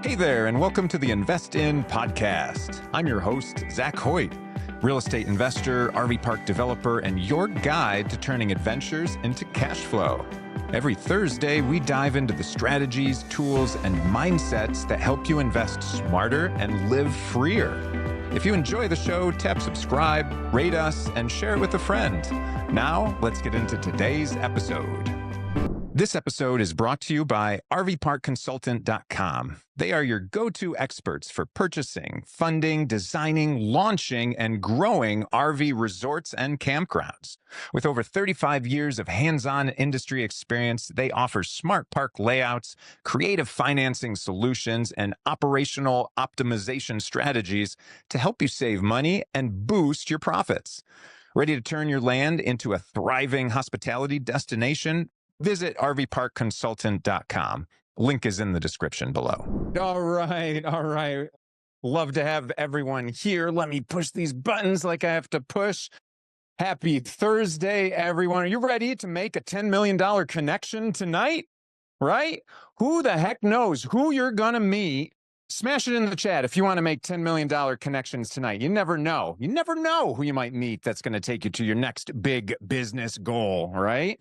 Hey there, and welcome to the Invest In podcast. I'm your host, Zach Hoyt, real estate investor, RV park developer, and your guide to turning adventures into cash flow. Every Thursday, we dive into the strategies, tools, and mindsets that help you invest smarter and live freer. If you enjoy the show, tap subscribe, rate us, and share it with a friend. Now, let's get into today's episode. This episode is brought to you by RVParkConsultant.com. They are your go-to experts for purchasing, funding, designing, launching, and growing RV resorts and campgrounds. With over 35 years of hands-on industry experience, they offer smart park layouts, creative financing solutions, and operational optimization strategies to help you save money and boost your profits. Ready to turn your land into a thriving hospitality destination? Visit RVParkConsultant.com. Link is in the description below. All right. Love to have everyone here. Let me push these buttons like I have to push. Happy Thursday, everyone. Are you ready to make a $10 million connection tonight? Right? Who the heck knows who you're going to meet? Smash it in the chat if you want to make $10 million connections tonight. You never know. You never know who you might meet that's going to take you to your next big business goal, right?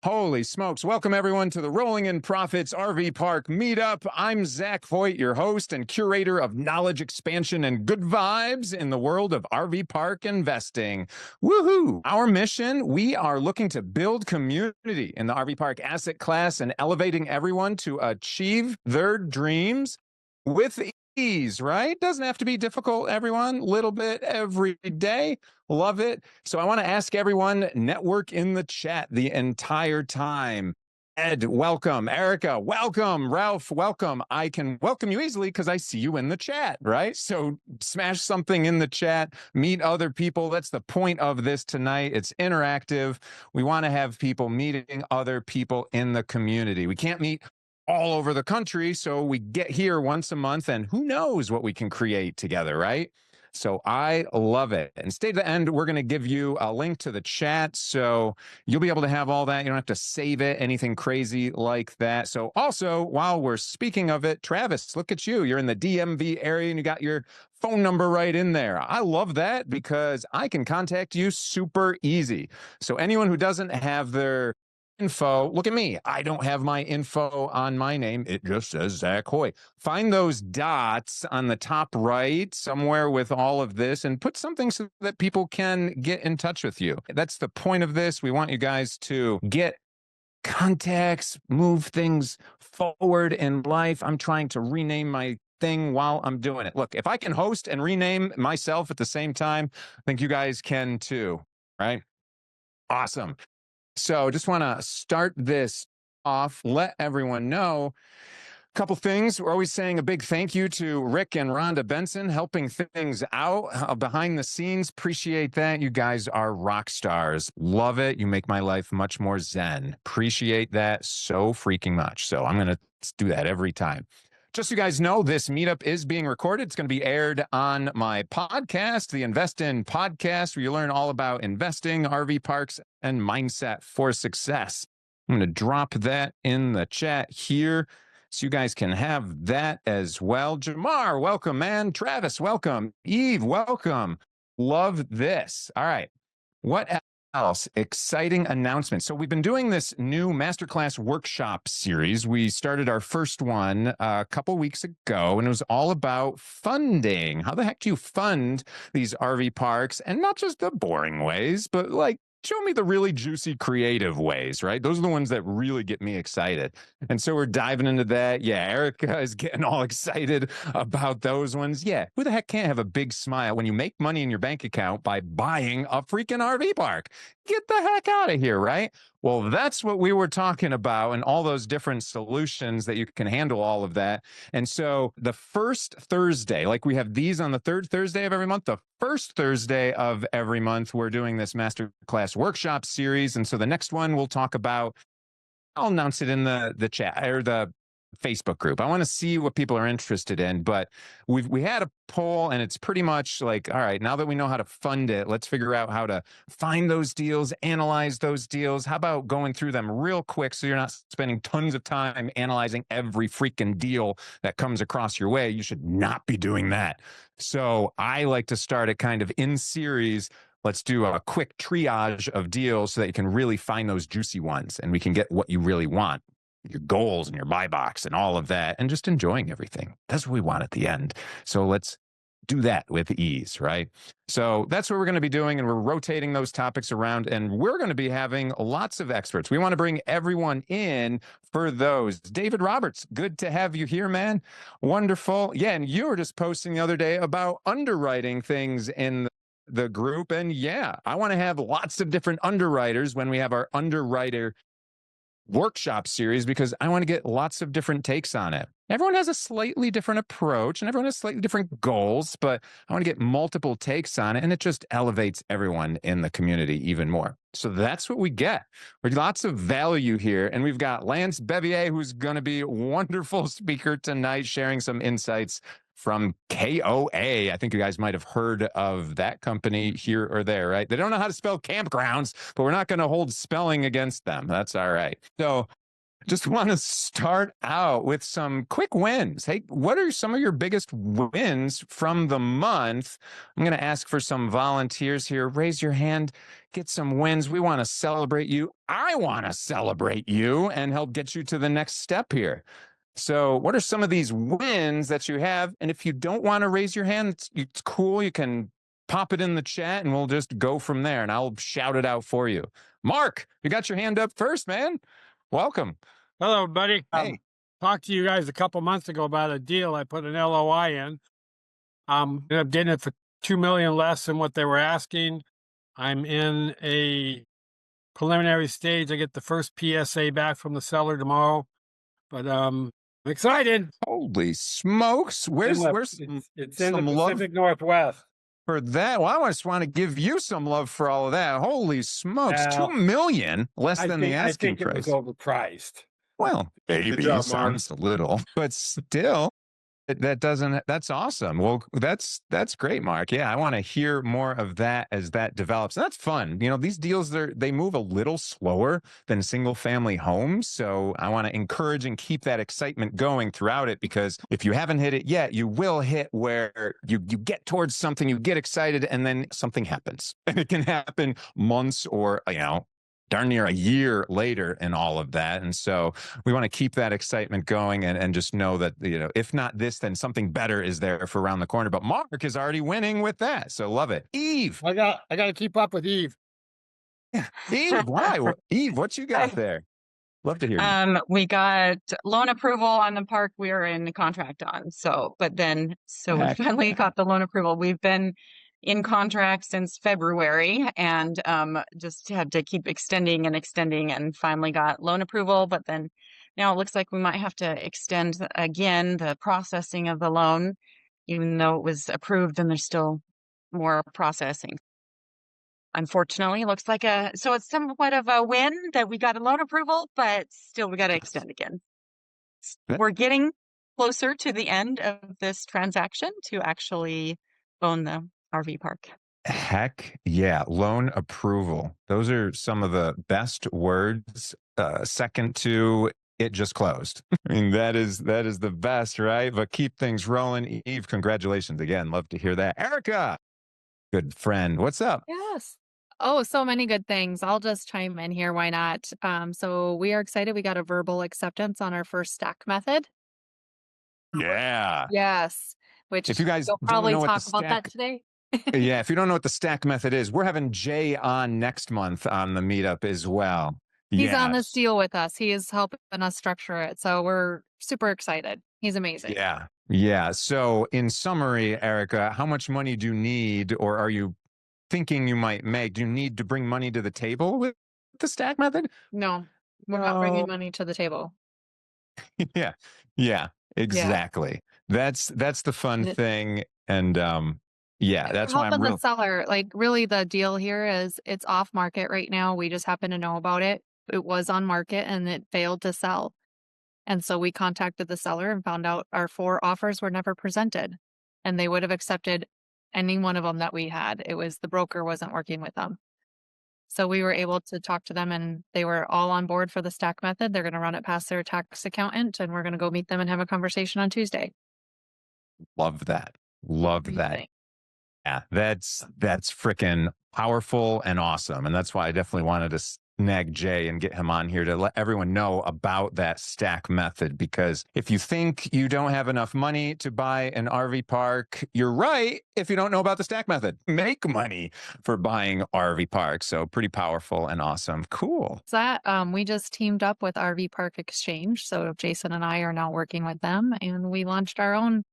Holy smokes. Welcome, everyone, to the Rolling in Profits RV Park Meetup. I'm Zach Voigt, your host and curator of knowledge expansion and good vibes in the world of RV park investing. Woohoo! Our mission, we are looking to build community in the RV park asset class and elevating everyone to achieve their dreams with ease, right? Doesn't have to be difficult, everyone. Little bit every day. Love it. So I want to ask everyone, network in the chat the entire time. Ed, welcome. Erica, welcome. Ralph, welcome. I can welcome you easily because I see you in the chat, right? So smash something in the chat, meet other people. That's the point of this tonight. It's interactive. We want to have people meeting other people in the community. We can't meet all over the country, so we get here once a month, and who knows what we can create together, right? So I love it. And stay to the end. We're going to give you a link to the chat, so you'll be able to have all that. You don't have to save it, anything crazy like that. So also, while we're speaking of it, Travis, look at you. You're in the DMV area, and you got your phone number right in there. I love that because I can contact you super easy. So anyone who doesn't have their info, look at me. I don't have my info on my name. It just says Zach Hoy. Find those dots on the top right somewhere with all of this and put something so that people can get in touch with you. That's the point of this. We want you guys to get contacts, move things forward in life. I'm trying to rename my thing while I'm doing it. Look, if I can host and rename myself at the same time, I think you guys can too, right? Awesome. So just want to start this off, let everyone know a couple things. We're always saying a big thank you to Rick and Rhonda Benson helping things out behind the scenes. Appreciate that. You guys are rock stars. Love it. You make my life much more zen. Appreciate that so freaking much. So I'm going to do that every time. Just so you guys know, this meetup is being recorded. It's going to be aired on my podcast, the Invest In podcast, where you learn all about investing, RV parks, and mindset for success. I'm going to drop that in the chat here so you guys can have that as well. Jamar, welcome, man. Travis, welcome. Eve, welcome. Love this. All right. What else? Exciting announcement. So we've been doing this new Masterclass workshop series. We started our first one a couple weeks ago, and it was all about funding. How the heck do you fund these RV parks? And not just the boring ways, but like, show me the really juicy, creative ways, right? Those are the ones that really get me excited. And so we're diving into that. Yeah, Erica is getting all excited about those ones. Yeah, who the heck can't have a big smile when you make money in your bank account by buying a freaking RV park? Get the heck out of here, right? Well, that's what we were talking about, and all those different solutions that you can handle all of that. And so the first Thursday, like we have these on the third Thursday of every month, the first Thursday of every month, we're doing this Masterclass workshop series. And so the next one we'll talk about, I'll announce it in the chat or the Facebook group. I want to see what people are interested in, but we had a poll and it's pretty much like, all right, now that we know how to fund it, let's figure out how to find those deals, analyze those deals. How about going through them real quick so you're not spending tons of time analyzing every freaking deal that comes across your way? You should not be doing that. So I like to start it kind of in series. Let's do a quick triage of deals so that you can really find those juicy ones and we can get what you really want, your goals and your buy box and all of that, and just enjoying everything. That's what we want at the end. So let's do that with ease, right? So that's what we're going to be doing. And we're rotating those topics around, and we're going to be having lots of experts. We want to bring everyone in for those. David Roberts, good to have you here, man. Wonderful. Yeah. And you were just posting the other day about underwriting things in the group. And yeah, I want to have lots of different underwriters when we have our underwriter workshop series, because I want to get lots of different takes on it. Everyone has a slightly different approach and everyone has slightly different goals, but I want to get multiple takes on it, and it just elevates everyone in the community even more. So that's what we get. We're lots of value here, and we've got Lance Bevier, who's going to be a wonderful speaker tonight, sharing some insights from KOA. I think you guys might have heard of that company here or there, right? They don't know how to spell campgrounds, but we're not going to hold spelling against them. That's all right. So just want to start out with some quick wins. Hey, what are some of your biggest wins from the month? I'm going to ask for some volunteers here. Raise your hand, get some wins. We want to celebrate you. I want to celebrate you and help get you to the next step here. So what are some of these wins that you have? And if you don't want to raise your hand, it's cool. You can pop it in the chat and we'll just go from there and I'll shout it out for you. Mark, you got your hand up first, man. Welcome. Hello, buddy. Hey. Talked to you guys a couple months ago about a deal. I put an LOI in. Ended up getting it for $2 million less than what they were asking. I'm in a preliminary stage. I get the first PSA back from the seller tomorrow, but I'm excited. Holy smokes! Where's it's in the Pacific Northwest for that? Well, I just want to give you some love for all of that. Holy smokes! $2 million less than the asking price. I think it was overpriced. Well, maybe sounds a little, but still, that's awesome. Well, that's great, Mark. Yeah, I want to hear more of that as that develops. And that's fun. You know, these deals, they move a little slower than single family homes. So I want to encourage and keep that excitement going throughout it, because if you haven't hit it yet, you will hit where you get towards something, you get excited, and then something happens. And it can happen months or, darn near a year later and all of that. And so we want to keep that excitement going and just know that, if not this, then something better is there for around the corner. But Mark is already winning with that. So love it. Eve. I got to keep up with Eve. Yeah. Eve, why? Eve, what you got there? Love to hear you. We got loan approval on the park we are in contract on. We finally got the loan approval. We've been in contract since February and just had to keep extending and finally got loan approval. But then now it looks like we might have to extend again the processing of the loan, even though it was approved and there's still more processing. Unfortunately, it looks like so it's somewhat of a win that we got a loan approval, but still we got to extend again. We're getting closer to the end of this transaction to actually own the RV park. Heck yeah. Loan approval. Those are some of the best words. Second to it just closed. I mean, that is the best, right? But keep things rolling. Eve, congratulations again. Love to hear that. Erica, good friend. What's up? Yes. Oh, so many good things. I'll just chime in here. Why not? So we are excited. We got a verbal acceptance on our first stack method. Yeah. Yes. Which if you guys we'll probably don't know talk about that today. Yeah, if you don't know what the stack method is, we're having Jay on next month on the meetup as well. He's on this deal with us. He is helping us structure it. So we're super excited. He's amazing. Yeah. Yeah. So in summary, Erica, how much money do you need, or are you thinking you might make? Do you need to bring money to the table with the stack method? No, we're not bringing money to the table. Yeah. Yeah, exactly. Yeah. That's the fun thing. And, that's why I'm the seller. Like, really, the deal here is it's off market right now. We just happen to know about it. It was on market and it failed to sell. And so we contacted the seller and found out our 4 offers were never presented, and they would have accepted any one of them that we had. It was the broker wasn't working with them. So we were able to talk to them, and they were all on board for the stack method. They're gonna run it past their tax accountant, and we're gonna go meet them and have a conversation on Tuesday. Love that. Love that. Amazing. Yeah, that's freaking powerful and awesome. And that's why I definitely wanted to snag Jay and get him on here to let everyone know about that stack method. Because if you think you don't have enough money to buy an RV park, you're right. If you don't know about the stack method, make money for buying RV parks. So pretty powerful and awesome. Cool. So that we just teamed up with RV Park Exchange. So Jason and I are now working with them, and we launched our own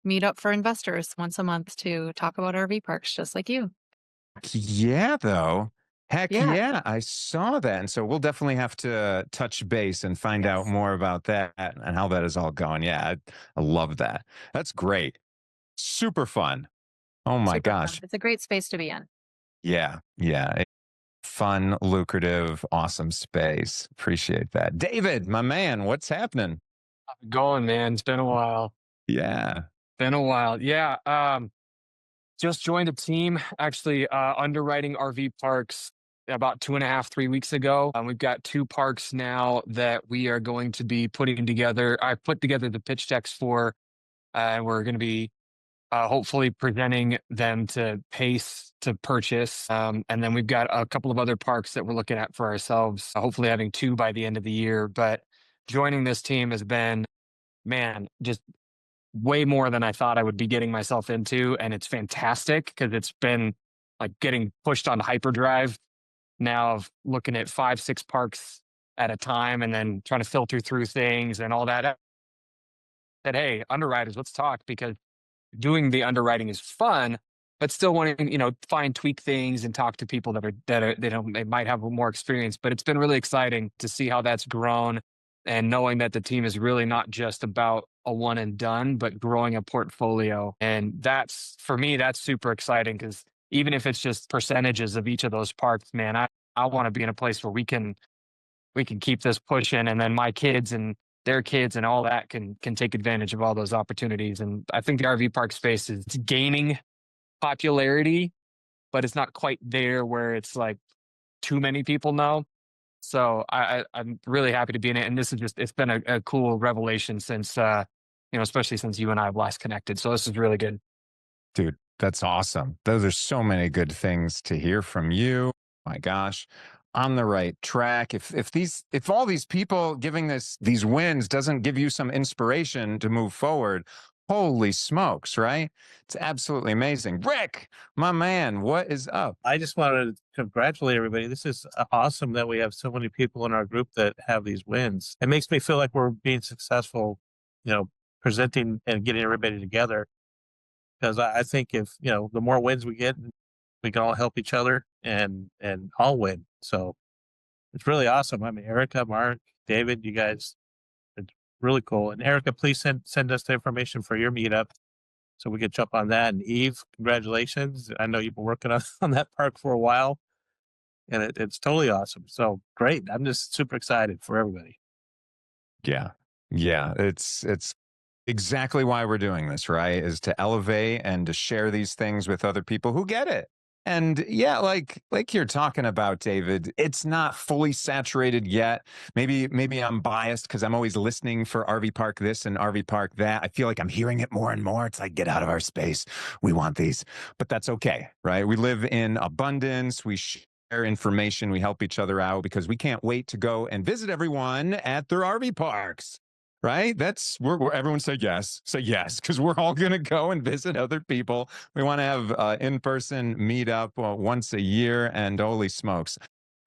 meetup for investors once a month to talk about RV parks, just like you. Yeah, though. Heck Yeah. yeah, I saw that. And so we'll definitely have to touch base and find out Yes. more about that and how that is all going. Yeah, I love that. That's great. Super fun. Oh my Super fun. gosh. It's a great space to be in. Yeah, yeah. Fun, lucrative, awesome space. Appreciate that. David, my man, what's happening? Going, man. It's been a while. Yeah. Been a while. Yeah. Just joined a team actually underwriting RV parks about 2.5, 3 weeks ago. We've got 2 parks now that we are going to be putting together. I put together the pitch decks for, and we're going to be hopefully presenting them to Pace to purchase. And then we've got a couple of other parks that we're looking at for ourselves, hopefully having 2 by the end of the year. But joining this team has been, man, just way more than I thought I would be getting myself into. And it's fantastic because it's been like getting pushed on hyperdrive now of looking at 5, 6 parks at a time and then trying to filter through things and all that. That, hey, underwriters, let's talk, because doing the underwriting is fun, but still wanting, find tweak things and talk to people they might have more experience. But it's been really exciting to see how that's grown, and knowing that the team is really not just about a one and done, but growing a portfolio. And that's, for me, that's super exciting, because even if it's just percentages of each of those parks, man, I want to be in a place where we can keep this pushing, and then my kids and their kids and all that can take advantage of all those opportunities. And I think the RV park space is gaining popularity, but it's not quite there where it's like too many people know. So I'm really happy to be in it. And this is it's been a cool revelation since, especially since you and I have last connected. So this is really good. Dude, that's awesome. Those are so many good things to hear from you. My gosh, on the right track. If all these people giving these wins doesn't give you some inspiration to move forward, holy smokes, right? It's absolutely amazing. Rick, my man, what is up? I just wanted to congratulate everybody. This is awesome that we have so many people in our group that have these wins. It makes me feel like we're being successful, presenting and getting everybody together. Because I think if, the more wins we get, we can all help each other and all win. So it's really awesome. I mean, Erica, Mark, David, you guys, it's really cool. And Erica, please send us the information for your meetup so we can jump on that. And Eve, congratulations. I know you've been working on that park for a while, and it's totally awesome. So great. I'm just super excited for everybody. Yeah. Yeah. It's exactly why we're doing this, right? Is to elevate and to share these things with other people who get it. And yeah, like you're talking about, David, it's not fully saturated yet. Maybe I'm biased because I'm always listening for RV park this and RV park that. I feel like I'm hearing it more and more. It's like, get out of our space. We want these, but that's okay, right? We live in abundance. We share information. We help each other out because we can't wait to go and visit everyone at their RV parks. Right? That's where everyone say yes, because we're all going to go and visit other people. We want to have in-person meetup once a year, and holy smokes.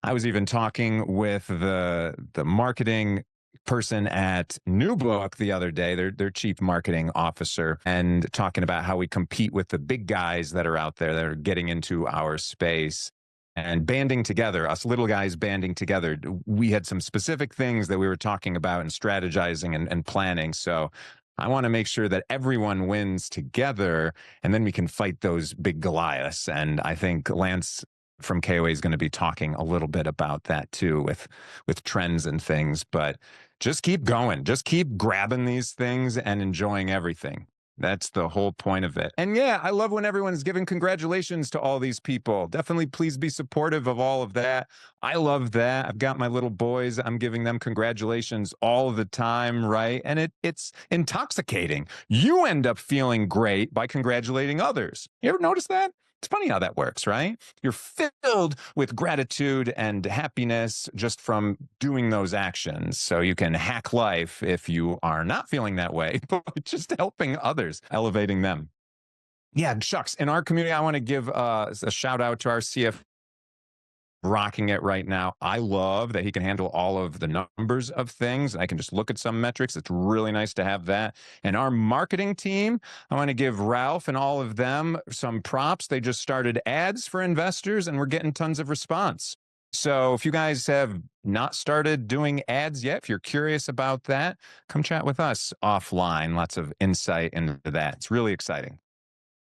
I was even talking with the marketing person at New Book the other day, their chief marketing officer, and talking about how we compete with the big guys that are out there that are getting into our space. And banding together, us little guys banding together, we had some specific things that we were talking about and strategizing and planning. So I want to make sure that everyone wins together, and then we can fight those big Goliaths. And I think Lance from KOA is going to be talking a little bit about that too, with trends and things. But just keep going. Just keep grabbing these things and enjoying everything. That's the whole point of it. And yeah, I love when everyone's giving congratulations to all these people. Definitely please be supportive of all of that. I love that. I've got my little boys. I'm giving them congratulations all the time, right? And it's intoxicating. You end up feeling great by congratulating others. You ever notice that? It's funny how that works, right? You're filled with gratitude and happiness just from doing those actions. So you can hack life if you are not feeling that way, but just helping others, elevating them. Yeah, shucks. In our community, I want to give a shout out to our CFO. Rocking it right now. I love that he can handle all of the numbers of things. I can just look at some metrics. It's really nice to have that. And our marketing team, I want to give Ralph and all of them some props. They just started ads for investors and we're getting tons of response. So if you guys have not started doing ads yet, if you're curious about that, come chat with us offline. Lots of insight into that. It's really exciting.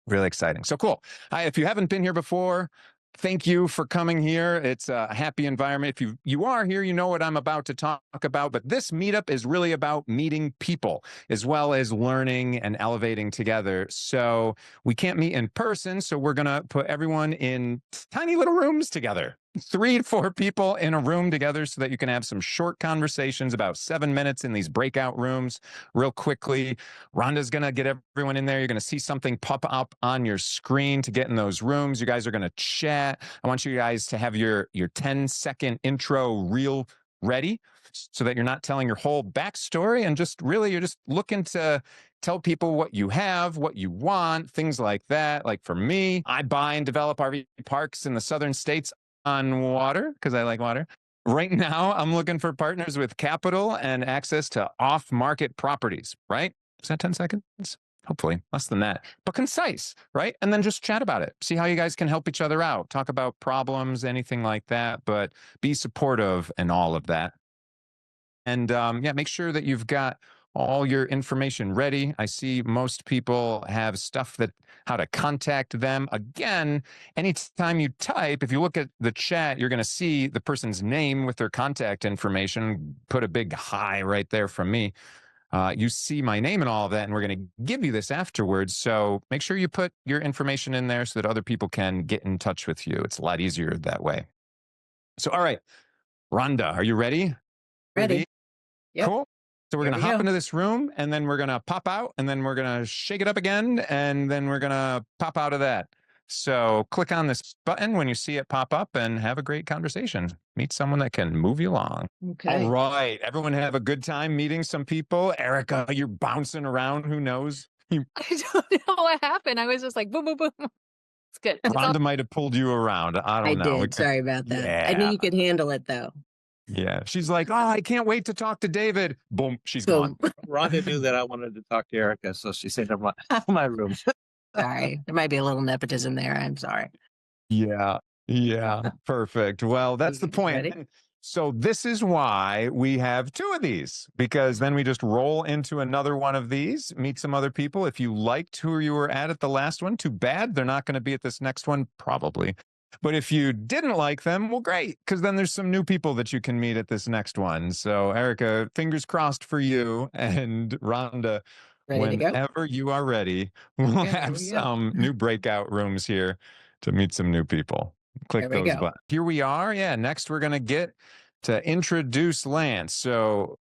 Really exciting. So cool. If you haven't been here before, thank you for coming here. It's a happy environment. If you are here, you know what I'm about to talk about. But this meetup is really about meeting people as well as learning and elevating together. So we can't meet in person. So we're going to put everyone in tiny little rooms together. 3 to 4 people in a room together so that you can have some short conversations, about 7 minutes in these breakout rooms real quickly. Rhonda's going to get everyone in there. You're going to see something pop up on your screen to get in those rooms. You guys are going to chat. I want you guys to have your 10-second intro reel ready so that you're not telling your whole backstory and just really you're just looking to tell people what you have, what you want, things like that. Like for me, I buy and develop RV parks in the southern states on water because I like water. Right now, I'm looking for partners with capital and access to off-market properties, right? Is that 10 seconds? Hopefully less than that, but concise, right? And then just chat about it. See how you guys can help each other out. Talk about problems, anything like that, but be supportive and all of that. And yeah, make sure that you've got all your information ready. I see most people have stuff that how to contact them. Again, anytime you type, if you look at the chat, you're going to see the person's name with their contact information. Put a big hi right there from me. You see my name and all of that, and we're going to give you this afterwards. So make sure you put your information in there so that other people can get in touch with you. It's a lot easier that way. So, all right, Rhonda, are you ready? Ready. Yep. Cool. So we're going to hop into this room and then we're going to pop out and then we're going to shake it up again and then we're going to pop out of that. So click on this button when you see it pop up and have a great conversation. Meet someone that can move you along. Okay. All right. Everyone have a good time meeting some people. Erica, you're bouncing around. Who knows? I don't know what happened. I was just like, boom, boom, boom. It's good. Rhonda might have pulled you around. I don't know. I did. Sorry about that. Yeah. I knew you could handle it though. Yeah. She's like, oh, I can't wait to talk to David. Boom. She's gone. Rhonda knew that I wanted to talk to Erica, so she said, my room. Sorry. There might be a little nepotism there. I'm sorry. Yeah. Yeah. Perfect. Well, that's the point. Ready? So this is why we have 2 of these, because then we just roll into another one of these, meet some other people. If you liked who you were at the last one, too bad. They're not going to be at this next one, probably. But if you didn't like them, well, great, because then there's some new people that you can meet at this next one. So Erica, fingers crossed for you, and Rhonda, whenever you are ready, we'll have some new breakout rooms here to meet some new people. Click those buttons. Here we are. Yeah, next we're going to get to introduce Lance. So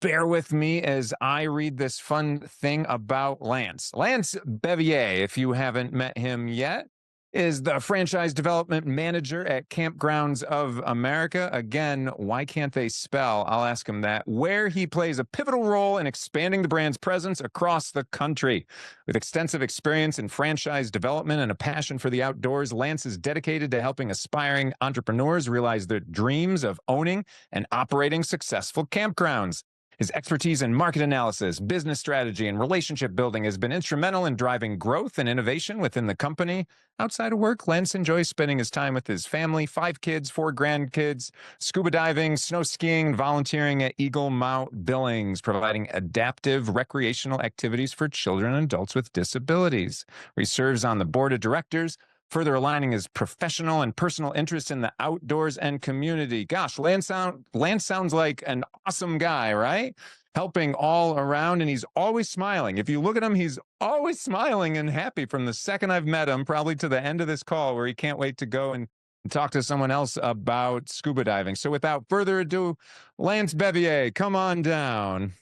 bear with me as I read this fun thing about Lance. Lance Bevier, if you haven't met him yet, is the franchise development manager at Campgrounds of America. Again, why can't they spell? I'll ask him that. Where he plays a pivotal role in expanding the brand's presence across the country. With extensive experience in franchise development and a passion for the outdoors, Lance is dedicated to helping aspiring entrepreneurs realize their dreams of owning and operating successful campgrounds. His expertise in market analysis, business strategy, and relationship building has been instrumental in driving growth and innovation within the company. Outside of work, Lance enjoys spending his time with his family, 5 kids, 4 grandkids, scuba diving, snow skiing, volunteering at Eagle Mount Billings, providing adaptive recreational activities for children and adults with disabilities. He serves on the board of directors further aligning his professional and personal interests in the outdoors and community. Gosh, Lance sounds like an awesome guy, right? Helping all around, and he's always smiling. If you look at him, he's always smiling and happy from the second I've met him, probably to the end of this call, where he can't wait to go and talk to someone else about scuba diving. So without further ado, Lance Bevier, come on down.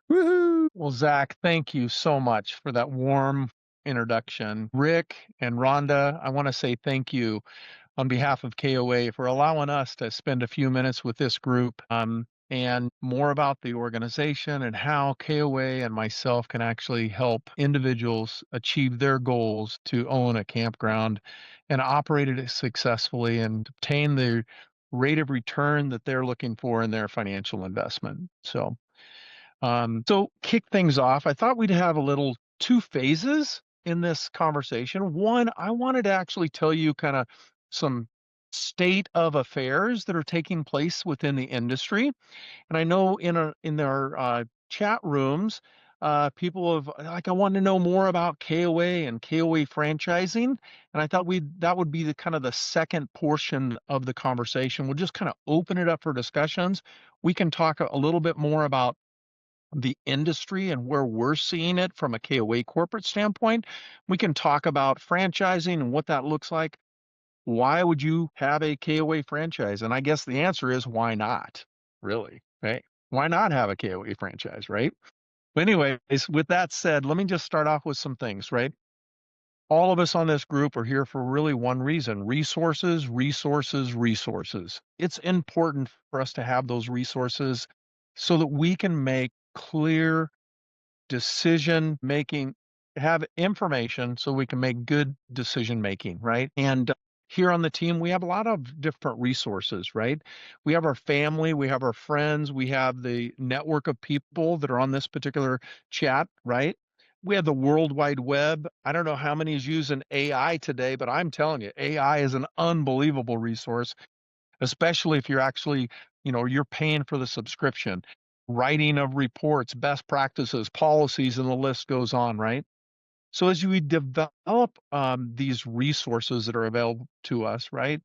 Woohoo! Well, Zach, thank you so much for that warm introduction. Rick and Rhonda, I want to say thank you on behalf of KOA for allowing us to spend a few minutes with this group and more about the organization and how KOA and myself can actually help individuals achieve their goals to own a campground and operate it successfully and obtain the rate of return that they're looking for in their financial investment. So kick things off, I thought we'd have a little two phases in this conversation. One, I wanted to actually tell you kind of some state of affairs that are taking place within the industry. And I know in our chat rooms, people have I want to know more about KOA and KOA franchising. And I thought that would be the kind of the second portion of the conversation. We'll just kind of open it up for discussions. We can talk a little bit more about the industry and where we're seeing it from a KOA corporate standpoint. We can talk about franchising and what that looks like. Why would you have a KOA franchise? And I guess the answer is why not, really, right? Why not have a KOA franchise, right? But anyways, with that said, let me just start off with some things, right? All of us on this group are here for really one reason: resources, resources, resources. It's important for us to have those resources so that we can make clear decision making, have information so we can make good decision making, right? And here on the team, we have a lot of different resources, right? We have our family, we have our friends, we have the network of people that are on this particular chat, right? We have the World Wide Web. I don't know how many is using AI today, but I'm telling you, AI is an unbelievable resource, especially if you're actually, you're paying for the subscription. Writing of reports, best practices, policies, and the list goes on, right? So as we develop these resources that are available to us, right?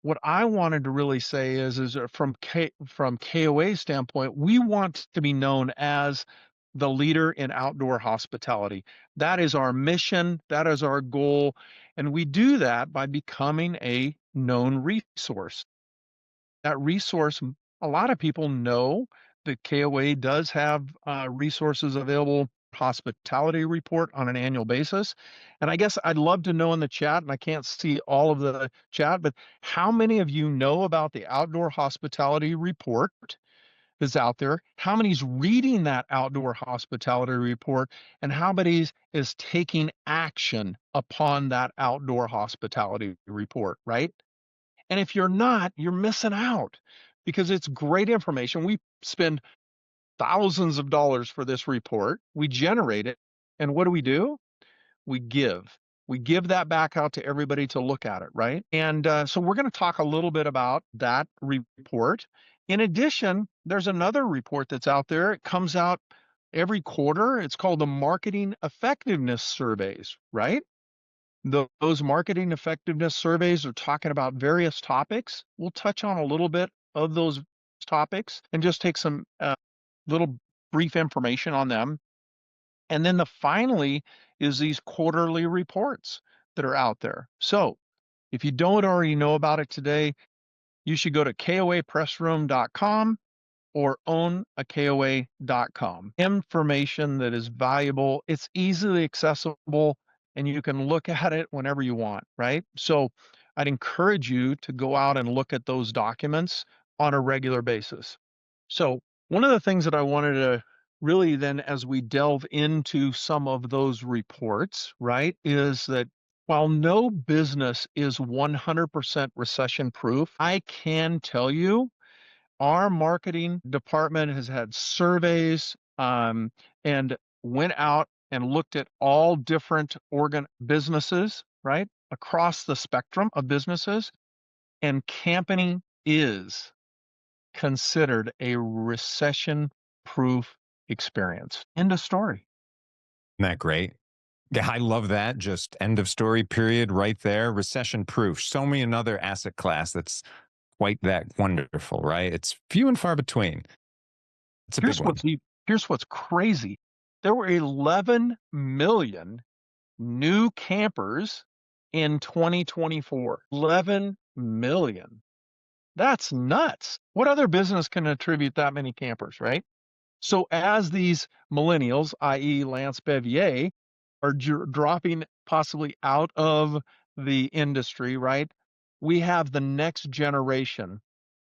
What I wanted to really say is from KOA standpoint, we want to be known as the leader in outdoor hospitality. That is our mission. That is our goal. And we do that by becoming a known resource. That resource, a lot of people know that KOA does have resources available, hospitality report on an annual basis. And I guess I'd love to know in the chat, and I can't see all of the chat, but how many of you know about the outdoor hospitality report that's out there? How many's reading that outdoor hospitality report, and how many is taking action upon that outdoor hospitality report, right? And if you're not, you're missing out, because it's great information. We spend thousands of dollars for this report. We generate it. And what do? We give. We give that back out to everybody to look at it, right? And so we're going to talk a little bit about that report. In addition, there's another report that's out there. It comes out every quarter. It's called the Marketing Effectiveness Surveys, right? Those marketing effectiveness surveys are talking about various topics. We'll touch on a little bit of those topics and just take some little brief information on them. And then finally is these quarterly reports that are out there. So if you don't already know about it today, you should go to koapressroom.com or ownakoa.com. Information that is valuable, it's easily accessible, and you can look at it whenever you want, right? So I'd encourage you to go out and look at those documents on a regular basis. So one of the things that I wanted to really then, as we delve into some of those reports, right, is that while no business is 100% recession proof, I can tell you our marketing department has had surveys and went out and looked at all different businesses, right, across the spectrum of businesses, and camping is considered a recession-proof experience. End of story. Isn't that great? Yeah, I love that. Just end of story, period, right there. Recession proof. Show me another asset class that's quite that wonderful, right? It's few and far between. It's a big Here's one. here's what's crazy. There were 11 million new campers in 2024. 11 million. That's nuts. What other business can attribute that many campers, right? So as these millennials, i.e. Lance Bevier, are dropping possibly out of the industry, right? We have the next generation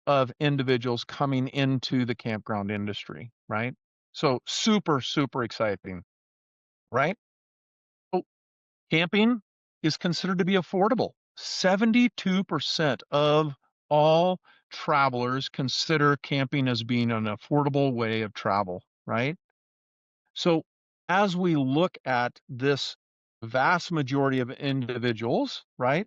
of individuals coming into the campground industry, right? So super, super exciting, right? So camping is considered to be affordable. 72% of all travelers consider camping as being an affordable way of travel, right? So as we look at this vast majority of individuals, right?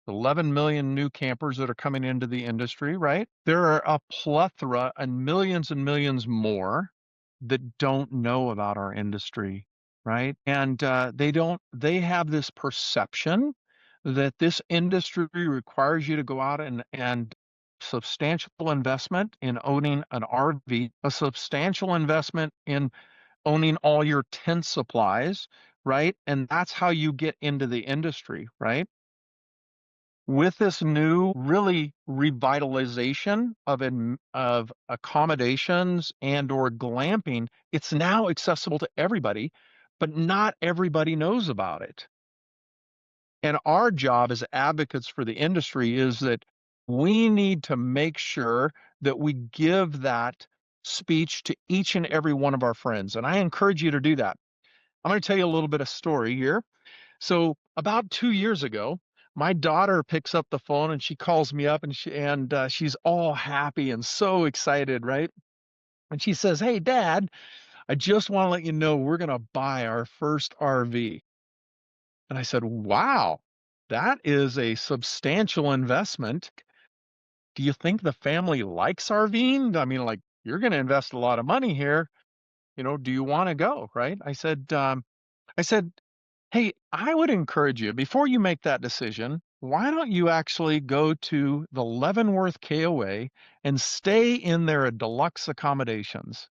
11 million new campers that are coming into the industry, right? There are a plethora and millions more that don't know about our industry, right? And they have this perception that this industry requires you to go out and substantial investment in owning an RV, a substantial investment in owning all your tent supplies, right? And that's how you get into the industry, right? With this new really revitalization of accommodations and or glamping, it's now accessible to everybody, but not everybody knows about it. And our job as advocates for the industry is that we need to make sure that we give that speech to each and every one of our friends. And I encourage you to do that. I'm going to tell you a little bit of story here. So about 2 years ago, my daughter picks up the phone and she calls me up and she's all happy and so excited, right? And she says, "Hey, Dad, I just want to let you know we're going to buy our first RV." And I said, "Wow, that is a substantial investment. Do you think the family likes RVing? I mean, like, you're going to invest a lot of money here. Do you want to go?" Right? I said, "Hey, I would encourage you before you make that decision, why don't you actually go to the Leavenworth KOA and stay in their deluxe accommodations?"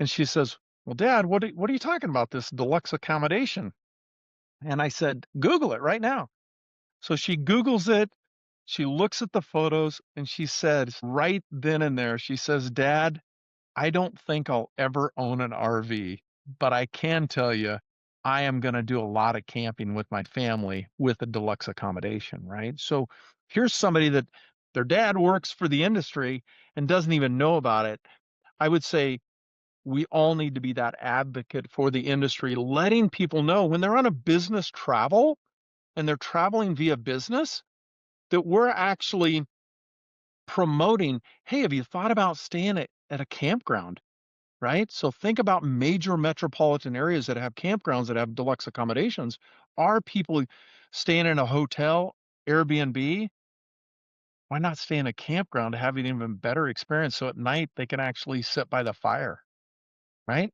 And she says, "Well, Dad, what are you talking about, this deluxe accommodation?" And I said, "Google it right now." So she Googles it, she looks at the photos, and she says right then and there, she says, "Dad, I don't think I'll ever own an RV, but I can tell you, I am going to do a lot of camping with my family with a deluxe accommodation," right? So here's somebody that their dad works for the industry and doesn't even know about it. I would say we all need to be that advocate for the industry, letting people know when they're on a business travel and they're traveling via business that we're actually promoting, "Hey, have you thought about staying at a campground?" Right? So think about major metropolitan areas that have campgrounds that have deluxe accommodations. Are people staying in a hotel, Airbnb? Why not stay in a campground to have an even better experience so at night they can actually sit by the fire, right?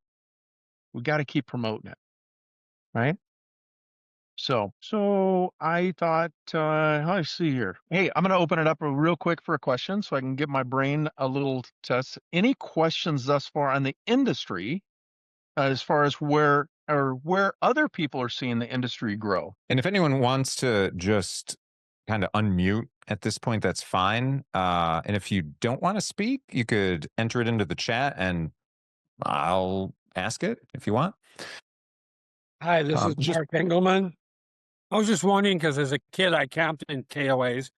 We got to keep promoting it, right? So I thought, let's see here. Hey, I'm going to open it up real quick for a question so I can give my brain a little test. Any questions thus far on the industry as far as where other people are seeing the industry grow? And if anyone wants to just kind of unmute at this point, that's fine. And if you don't want to speak, you could enter it into the chat and I'll ask it if you want. Hi, this is Just Mark Engelman. I was just wondering, because as a kid, I camped in KOAs.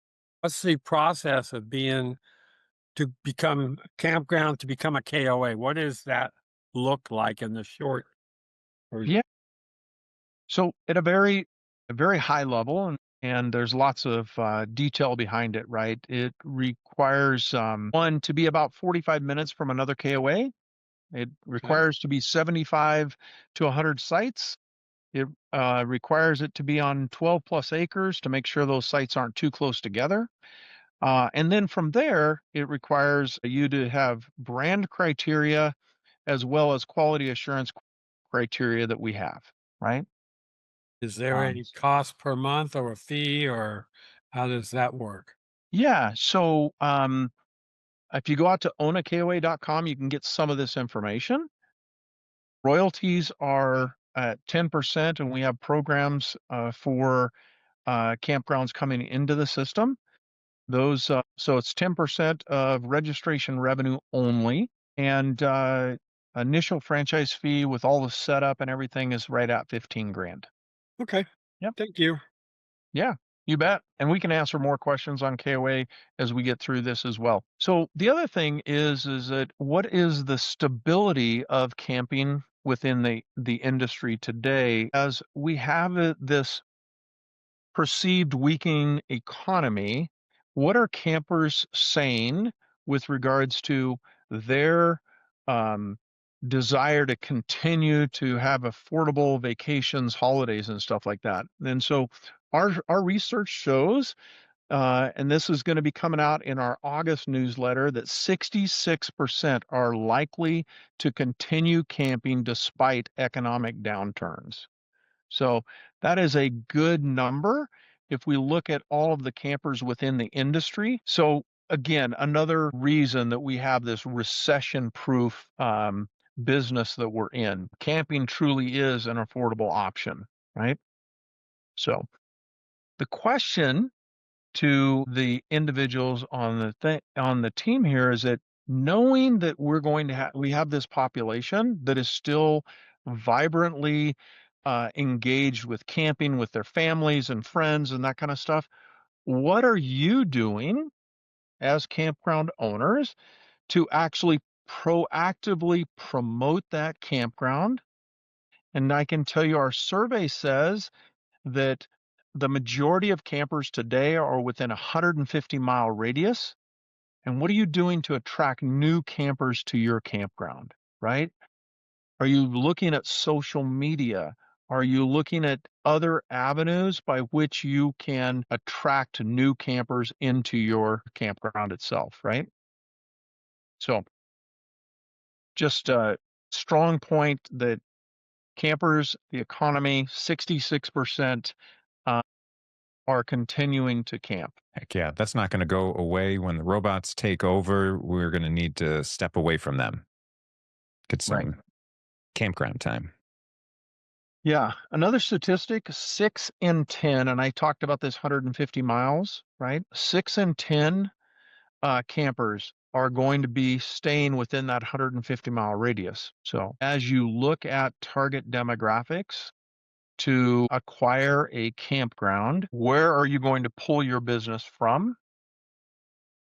What's the process of to become a campground to become a KOA? What does that look like in the short version? Yeah. So at a very high level, and there's lots of detail behind it, right? It requires one to be about 45 minutes from another KOA. It requires to be 75 to 100 sites. It requires it to be on 12 plus acres to make sure those sites aren't too close together. And then from there, it requires you to have brand criteria as well as quality assurance criteria that we have, right? Is there any cost per month or a fee, or how does that work? Yeah. So if you go out to ownakoa.com, you can get some of this information. Royalties are at 10%, and we have programs for campgrounds coming into the system. Those so it's 10% of registration revenue only, and initial franchise fee with all the setup and everything is right at 15 grand. Okay. Yep. Thank you. Yeah, you bet. And we can answer more questions on KOA as we get through this as well. So the other thing is that what is the stability of camping within the industry today, as we have this perceived weakening economy? What are campers saying with regards to their um, desire to continue to have affordable vacations, holidays, and stuff like that? And so our research shows, and this is going to be coming out in our August newsletter, that 66% are likely to continue camping despite economic downturns. So that is a good number if we look at all of the campers within the industry. So again, another reason that we have this recession-proof business that we're in. Camping truly is an affordable option, right? So the question to the individuals on the team here is that, knowing that we have this population that is still vibrantly engaged with camping with their families and friends and that kind of stuff, what are you doing as campground owners to actually proactively promote that campground? And I can tell you, our survey says that the majority of campers today are within a 150-mile radius. And what are you doing to attract new campers to your campground, right? Are you looking at social media? Are you looking at other avenues by which you can attract new campers into your campground itself, right? So just a strong point that campers, the economy, 66% are continuing to camp. Heck yeah, that's not going to go away when the robots take over. We're going to need to step away from them. Get some campground time. Yeah. Another statistic, 6 in 10, and I talked about this 150 miles, right? 6 in 10 campers are going to be staying within that 150-mile radius. So as you look at target demographics to acquire a campground, where are you going to pull your business from?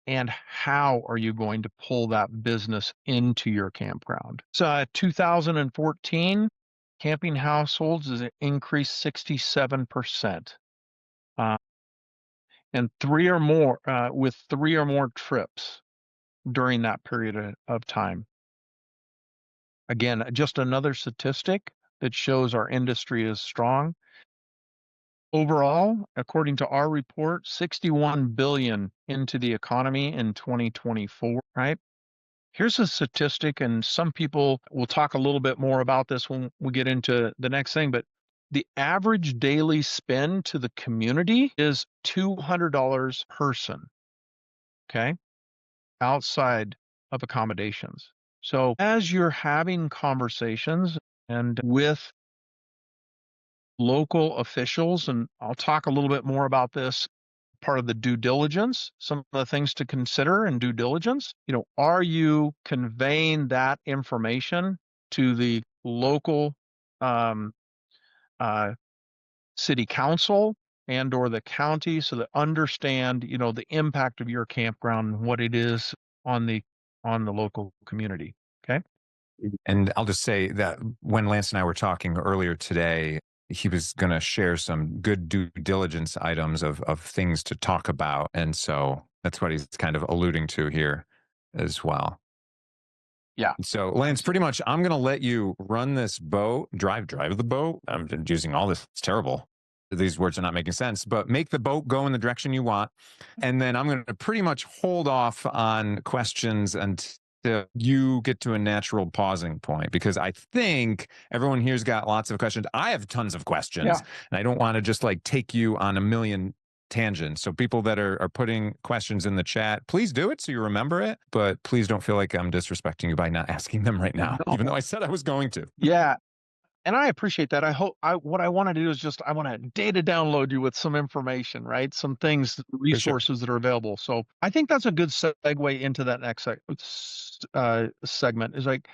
And how are you going to pull that business into your campground? So 2014, camping households has increased 67%. And with 3 or more trips during that period of time. Again, just another statistic that shows our industry is strong. Overall, according to our report, 61 billion into the economy in 2024, right? Here's a statistic, and some people will talk a little bit more about this when we get into the next thing, but the average daily spend to the community is $200 per person, okay, outside of accommodations. So as you're having conversations and with local officials, and I'll talk a little bit more about this, part of the due diligence, some of the things to consider in due diligence, are you conveying that information to the local city council and or the county, so that understand, the impact of your campground and what it is on the local community. Okay. And I'll just say that when Lance and I were talking earlier today, he was going to share some good due diligence items of things to talk about. And so that's what he's kind of alluding to here as well. Yeah. So Lance, pretty much, I'm going to let you run this boat, drive the boat. I'm using all this. It's terrible. These words are not making sense, but make the boat go in the direction you want. And then I'm going to pretty much hold off on questions you get to a natural pausing point, because I think everyone here's got lots of questions. I have tons of questions, Yeah. and I don't want to just like take you on a million tangents. So people that are putting questions in the chat, please do it so you remember it, but please don't feel like I'm disrespecting you by not asking them right now, No. even though I said I was going to. Yeah. And I appreciate that. What I want to do is I want to data download you with some information, right? Some things, resources that are available. So I think that's a good segue into that next segment. Is like,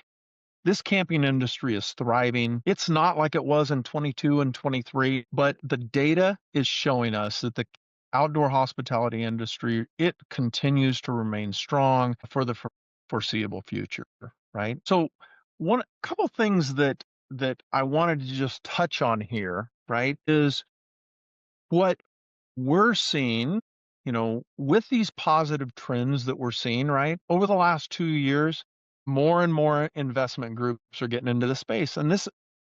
this camping industry is thriving. It's not like it was in 22 and 23, but the data is showing us that the outdoor hospitality industry, it continues to remain strong for the foreseeable future, right? So couple things that I wanted to just touch on here, right, is what we're seeing, with these positive trends that we're seeing, right, over the last 2 years, more and more investment groups are getting into the space. And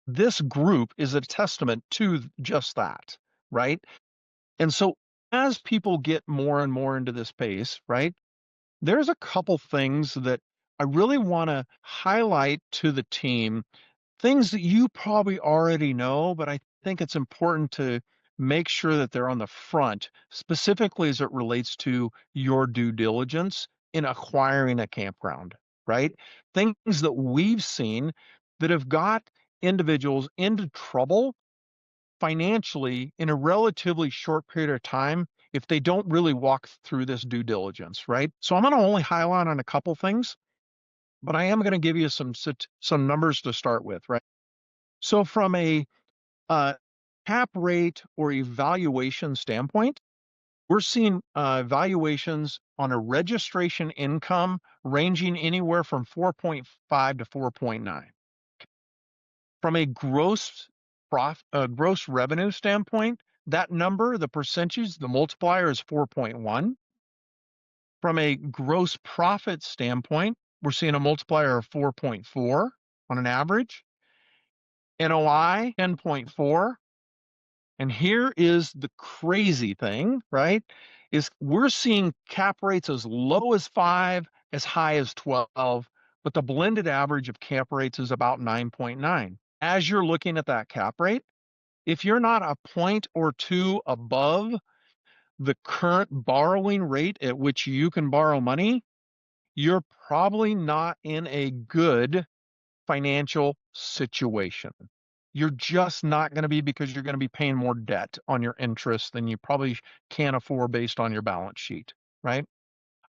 this group is a testament to just that, right? And so as people get more and more into this space, right, there's a couple things that I really want to highlight to the team, things that you probably already know, but I think it's important to make sure that they're on the front, specifically as it relates to your due diligence in acquiring a campground, right? Things that we've seen that have got individuals into trouble financially in a relatively short period of time if they don't really walk through this due diligence, right? So I'm going to only highlight on a couple things, but I am going to give you some numbers to start with, right? So from a cap rate or evaluation standpoint, we're seeing valuations on a registration income ranging anywhere from 4.5 to 4.9. From a gross revenue standpoint, that number, the percentage, the multiplier is 4.1. From a gross profit standpoint, we're seeing a multiplier of 4.4 on an average. NOI 10.4. And here is the crazy thing, right? Is we're seeing cap rates as low as 5, as high as 12, but the blended average of cap rates is about 9.9. As you're looking at that cap rate, if you're not a point or two above the current borrowing rate at which you can borrow money, you're probably not in a good financial situation. You're just not going to be, because you're going to be paying more debt on your interest than you probably can afford based on your balance sheet, right?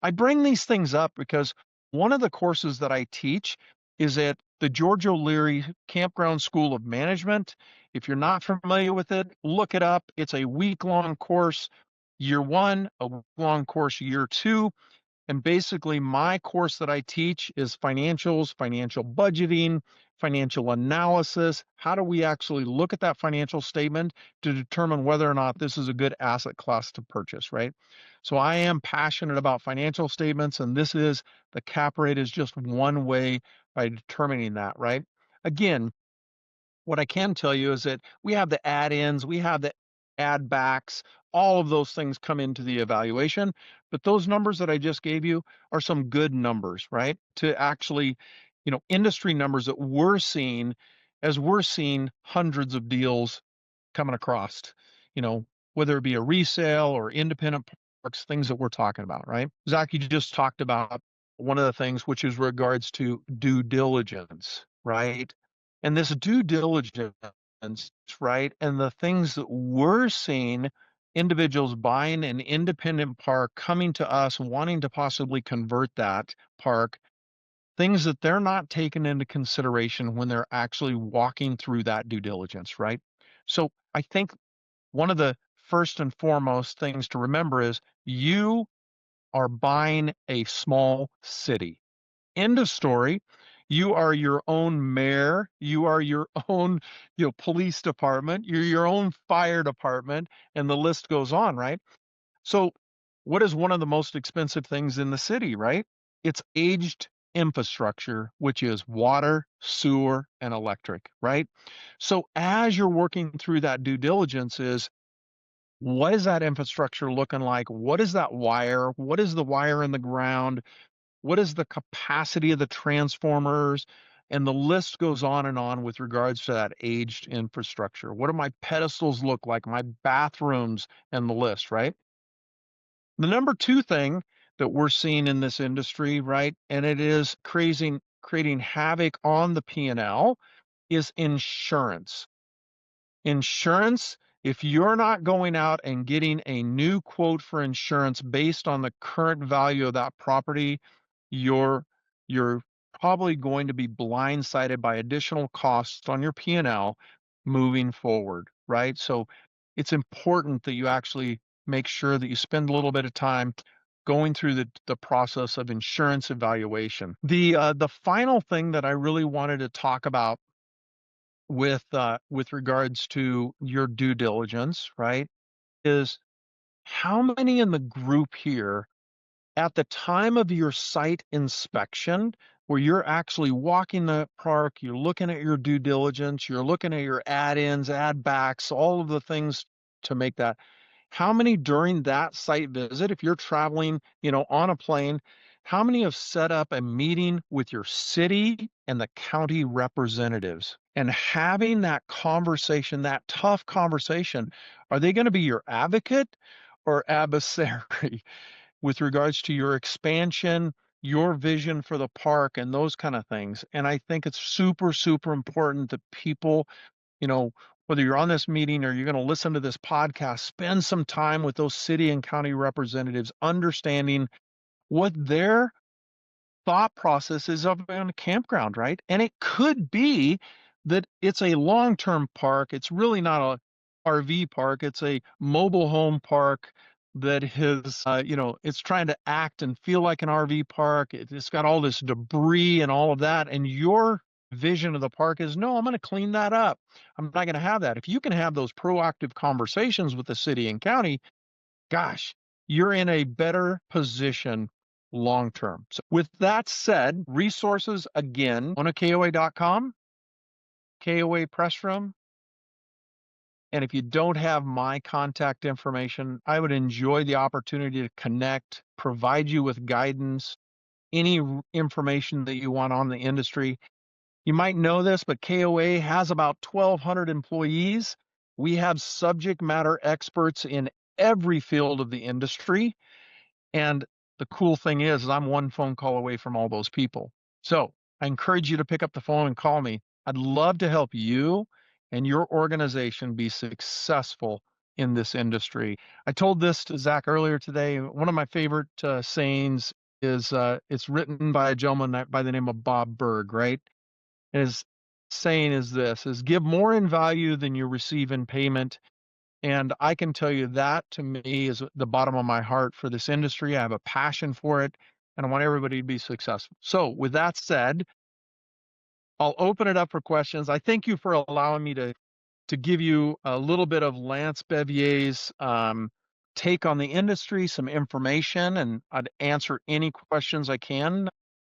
I bring these things up because one of the courses that I teach is at the George O'Leary Campground School of Management. If you're not familiar with it, look it up. It's a week-long course, year 1, a week-long course, year 2. And basically, my course that I teach is financials, financial budgeting, financial analysis. How do we actually look at that financial statement to determine whether or not this is a good asset class to purchase, right? So I am passionate about financial statements, and the cap rate is just one way by determining that, right? Again, what I can tell you is that we have the add-ins, we have the add backs, all of those things come into the evaluation. But those numbers that I just gave you are some good numbers, right? To actually, industry numbers that we're seeing as we're seeing hundreds of deals coming across, whether it be a resale or independent parks, things that we're talking about, right? Zach, you just talked about one of the things, which is regards to due diligence, right? And this due diligence, right? And the things that we're seeing, individuals buying an independent park, coming to us, wanting to possibly convert that park, things that they're not taking into consideration when they're actually walking through that due diligence, right? So I think one of the first and foremost things to remember is you are buying a small city. End of story. You are your own mayor. You are your own, police department. You're your own fire department, and the list goes on, right? So what is one of the most expensive things in the city, right? It's aged infrastructure, which is water, sewer, and electric, right? So as you're working through that due diligence is, what is that infrastructure looking like? What is that wire? What is the wire in the ground? What is the capacity of the transformers? And the list goes on and on with regards to that aged infrastructure. What do my pedestals look like? My bathrooms and the list, right? The number two thing that we're seeing in this industry, right, and it is creating havoc on the P&L, is insurance. Insurance, if you're not going out and getting a new quote for insurance based on the current value of that property, you're probably going to be blindsided by additional costs on your P&L moving forward, right? So it's important that you actually make sure that you spend a little bit of time going through the process of insurance evaluation. The final thing that I really wanted to talk about with regards to your due diligence, right, is how many in the group here at the time of your site inspection, where you're actually walking the park, you're looking at your due diligence, you're looking at your add-ins, add-backs, all of the things to make that. How many during that site visit, if you're traveling, on a plane, how many have set up a meeting with your city and the county representatives and having that conversation, that tough conversation? Are they going to be your advocate or adversary with regards to your expansion, your vision for the park, and those kind of things? And I think it's super, super important that people, whether you're on this meeting or you're going to listen to this podcast, spend some time with those city and county representatives, understanding what their thought process is of on a campground, right? And it could be that it's a long-term park. It's really not a RV park. It's a mobile home park that has, it's trying to act and feel like an RV park. It's got all this debris and all of that. And your vision of the park is, no, I'm going to clean that up. I'm not going to have that. If you can have those proactive conversations with the city and county, gosh, you're in a better position long term. So with that said, resources again on KOA.com, KOA Press Room. And if you don't have my contact information, I would enjoy the opportunity to connect, provide you with guidance, any information that you want on the industry. You might know this, but KOA has about 1,200 employees. We have subject matter experts in every field of the industry. And the cool thing is I'm one phone call away from all those people. So I encourage you to pick up the phone and call me. I'd love to help you and your organization be successful in this industry. I told this to Zach earlier today. One of my favorite sayings is it's written by a gentleman by the name of Bob Berg, right? His saying is this, is give more in value than you receive in payment. And I can tell you that to me is the bottom of my heart for this industry. I have a passion for it and I want everybody to be successful. So with that said, I'll open it up for questions. I thank you for allowing me to give you a little bit of Lance Bevier's take on the industry, some information, and I'd answer any questions I can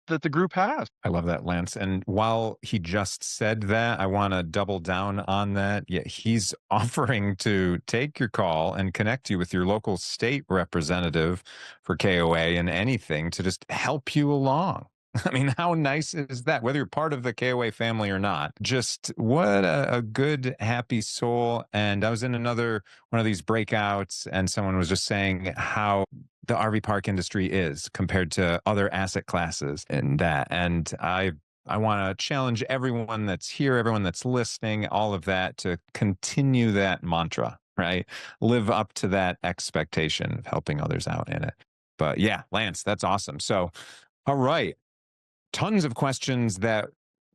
that the group has. I love that, Lance. And while he just said that, I want to double down on that. Yeah, he's offering to take your call and connect you with your local state representative for KOA and anything to just help you along. I mean, how nice is that? Whether you're part of the KOA family or not, just what a good, happy soul. And I was in another one of these breakouts, and someone was just saying how the RV park industry is compared to other asset classes and that. And I want to challenge everyone that's here, everyone that's listening, all of that, to continue that mantra, right? Live up to that expectation of helping others out in it. But yeah, Lance, that's awesome. So, all right. Tons of questions that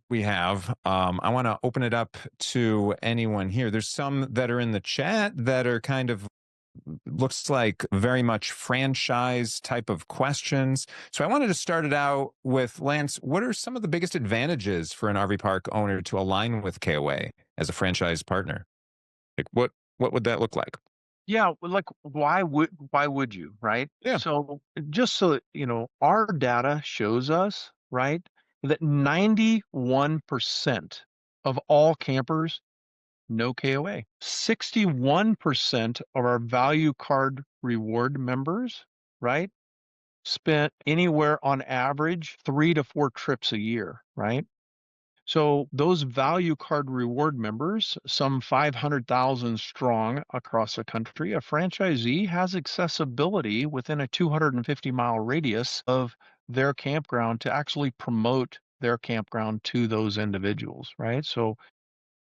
we have. I want to open it up to anyone here. There's some that are in the chat that are kind of looks like very much franchise type of questions. So I wanted to start it out with Lance. What are some of the biggest advantages for an RV park owner to align with KOA as a franchise partner? Like what would that look like? Yeah, like why would you, right? Yeah. So just so that, our data shows us, right, that 91% of all campers know KOA. 61% of our value card reward members, right, spent anywhere on average 3 to 4 trips a year, right? So those value card reward members, some 500,000 strong across the country, a franchisee has accessibility within a 250-mile radius of their campground to actually promote their campground to those individuals, right? So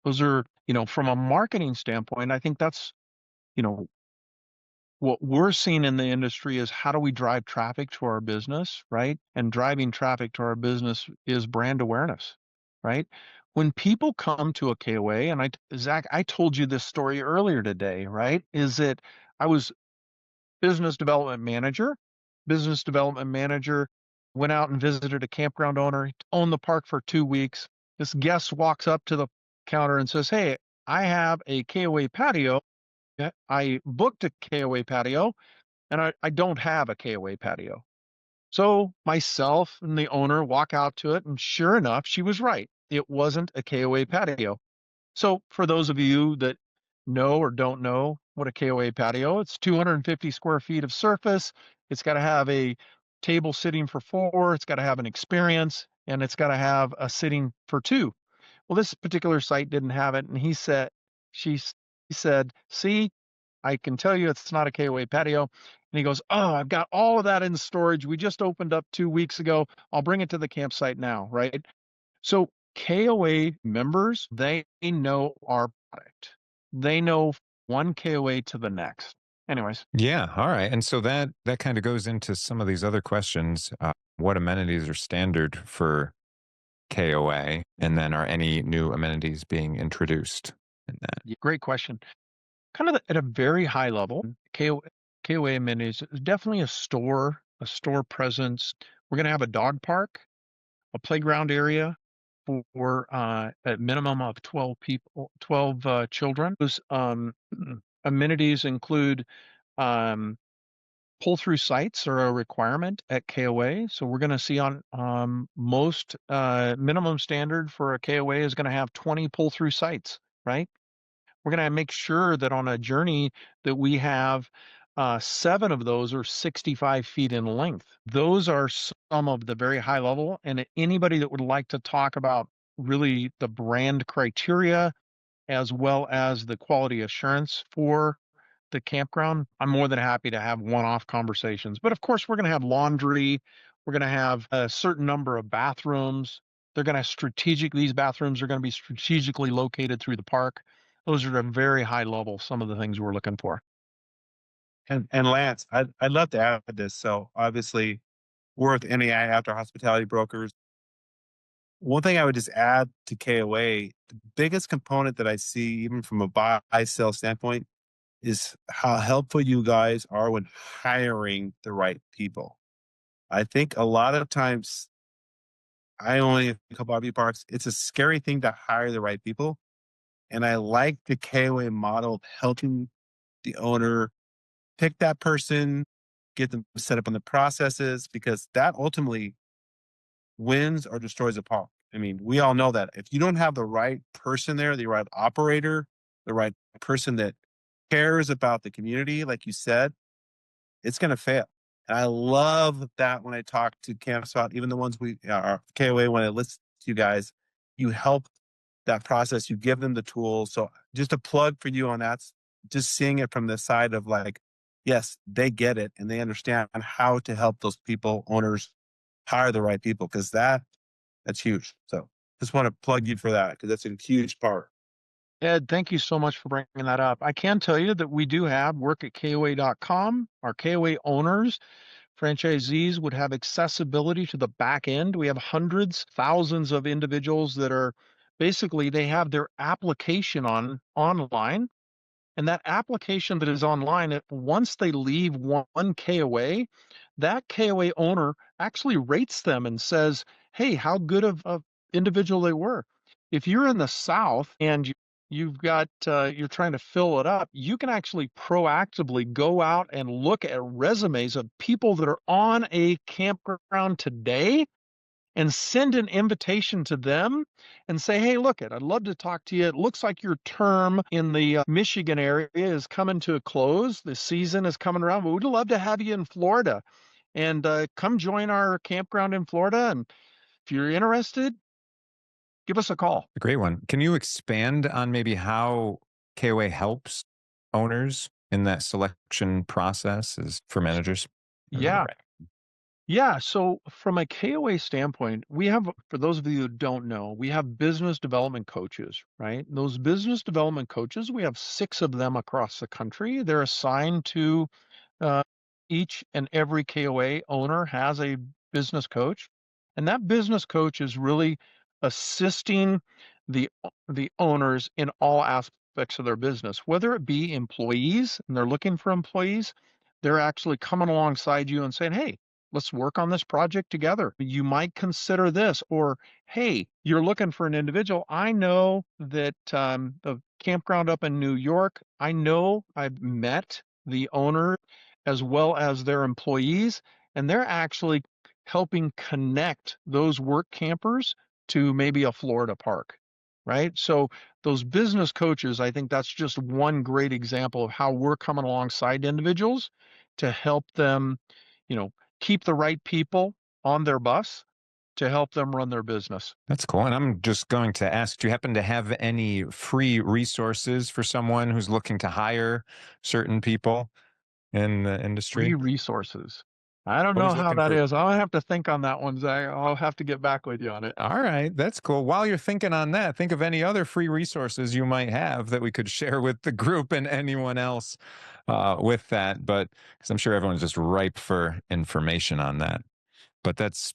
those are, from a marketing standpoint, I think that's, what we're seeing in the industry is how do we drive traffic to our business, right? And driving traffic to our business is brand awareness, right? When people come to a KOA, and Zach, I told you this story earlier today, right? Is that I was business development manager. Business development manager went out and visited a campground owner, owned the park for 2 weeks. This guest walks up to the counter and says, "Hey, I have a KOA patio. I booked a KOA patio, and I don't have a KOA patio." So myself and the owner walk out to it, and sure enough, she was right. It wasn't a KOA patio. So for those of you that know or don't know what a KOA patio, it's 250 square feet of surface. It's got to have a table sitting for 4. It's got to have an experience, and it's got to have a sitting for 2. Well, this particular site didn't have it, and he said, "See, I can tell you it's not a KOA patio." And he goes, "Oh, I've got all of that in storage. We just opened up 2 weeks ago. I'll bring it to the campsite now," right? So KOA members, they know our product. They know one KOA to the next. Anyways. Yeah. All right. And so that kind of goes into some of these other questions. What amenities are standard for KOA? And then are any new amenities being introduced in that? Great question. Kind of at a very high level, KOA amenities is definitely a store presence. We're going to have a dog park, a playground area for a minimum of 12 people, 12 children. Those amenities include pull-through sites are a requirement at KOA. So we're going to see on most minimum standard for a KOA is going to have 20 pull-through sites, right? We're going to make sure that on a journey that we have 7 of those are 65 feet in length. Those are some of the very high level. And anybody that would like to talk about really the brand criteria as well as the quality assurance for the campground, I'm more than happy to have one-off conversations. But of course, we're going to have laundry. We're going to have a certain number of bathrooms. These bathrooms are going to be strategically located through the park. Those are at a very high level, some of the things we're looking for. And Lance, I'd love to add this. So obviously, we're with NAI After Hospitality Brokers. One thing I would just add to KOA, the biggest component that I see, even from a buy-sell standpoint, is how helpful you guys are when hiring the right people. I think a lot of times, I only have a couple RV parks. It's a scary thing to hire the right people. And I like the KOA model of helping the owner pick that person, get them set up on the processes, because that ultimately wins or destroys a park. I mean, we all know that if you don't have the right person there, the right operator, the right person that cares about the community, like you said, it's going to fail. And I love that when I talk to CampSpot, even the ones we are KOA, when I list to you guys, you help that process, you give them the tools. So just a plug for you on that, just seeing it from the side of like, yes, they get it and they understand how to help those people, owners, hire the right people, because that's huge. So just want to plug you for that, because that's a huge part. Ed, thank you so much for bringing that up. I can tell you that we do have work at KOA.com. Our KOA owners, franchisees would have accessibility to the back end. We have hundreds, thousands of individuals that are basically, they have their application online. And that application that is online, once they leave one KOA, that KOA owner actually rates them and says, hey, how good of individual they were. If you're in the South and you've got, you're trying to fill it up, you can actually proactively go out and look at resumes of people that are on a campground today and send an invitation to them and say, hey, look, I'd love to talk to you. It looks like your term in the Michigan area is coming to a close. The season is coming around. But we'd love to have you in Florida. and come join our campground in Florida. And if you're interested, give us a call. A great one. Can you expand on maybe how KOA helps owners in that selection process as for managers? Yeah. Yeah. So from a KOA standpoint, we have, for those of you who don't know, we have business development coaches, right? Those business development coaches, we have 6 of them across the country. They're assigned to uh, each and every KOA owner has a business coach, and that business coach is really assisting the owners in all aspects of their business, whether it be employees and they're looking for employees. They're actually coming alongside you and saying, hey, let's work on this project together. You might consider this, or hey, you're looking for an individual. I know that the campground up in New York, I know I've met the owner as well as their employees, and they're actually helping connect those work campers to maybe a Florida park, right? So those business coaches, I think that's just one great example of how we're coming alongside individuals to help them, keep the right people on their bus to help them run their business. That's cool. And I'm just going to ask, do you happen to have any free resources for someone who's looking to hire certain people in the industry? Free resources. I don't What know is how looking that for- is. I'll have to think on that one, Zach. I'll have to get back with you on it. All right, that's cool. While you're thinking on that, think of any other free resources you might have that we could share with the group and anyone else with that. But because I'm sure everyone's just ripe for information on that. But that's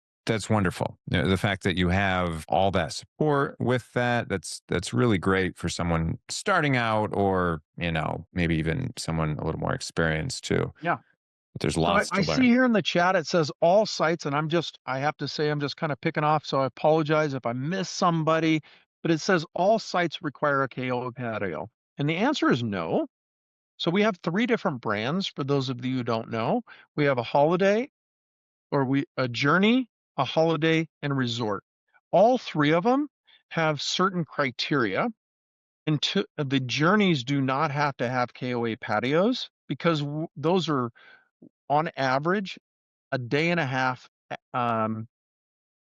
wonderful. The fact that you have all that support with that's really great for someone starting out, or maybe even someone a little more experienced too. Yeah. But there's So lots I to learn. see here in the chat, it says all sites, and I have to say, I'm just kind of picking off, so I apologize if I miss somebody, but it says all sites require a KO patio. And the answer is no. So we have 3 different brands for those of you who don't know. We have a holiday, a journey, a holiday, and resort. All 3 of them have certain criteria. And the journeys do not have to have KOA patios because those are on average a day and a half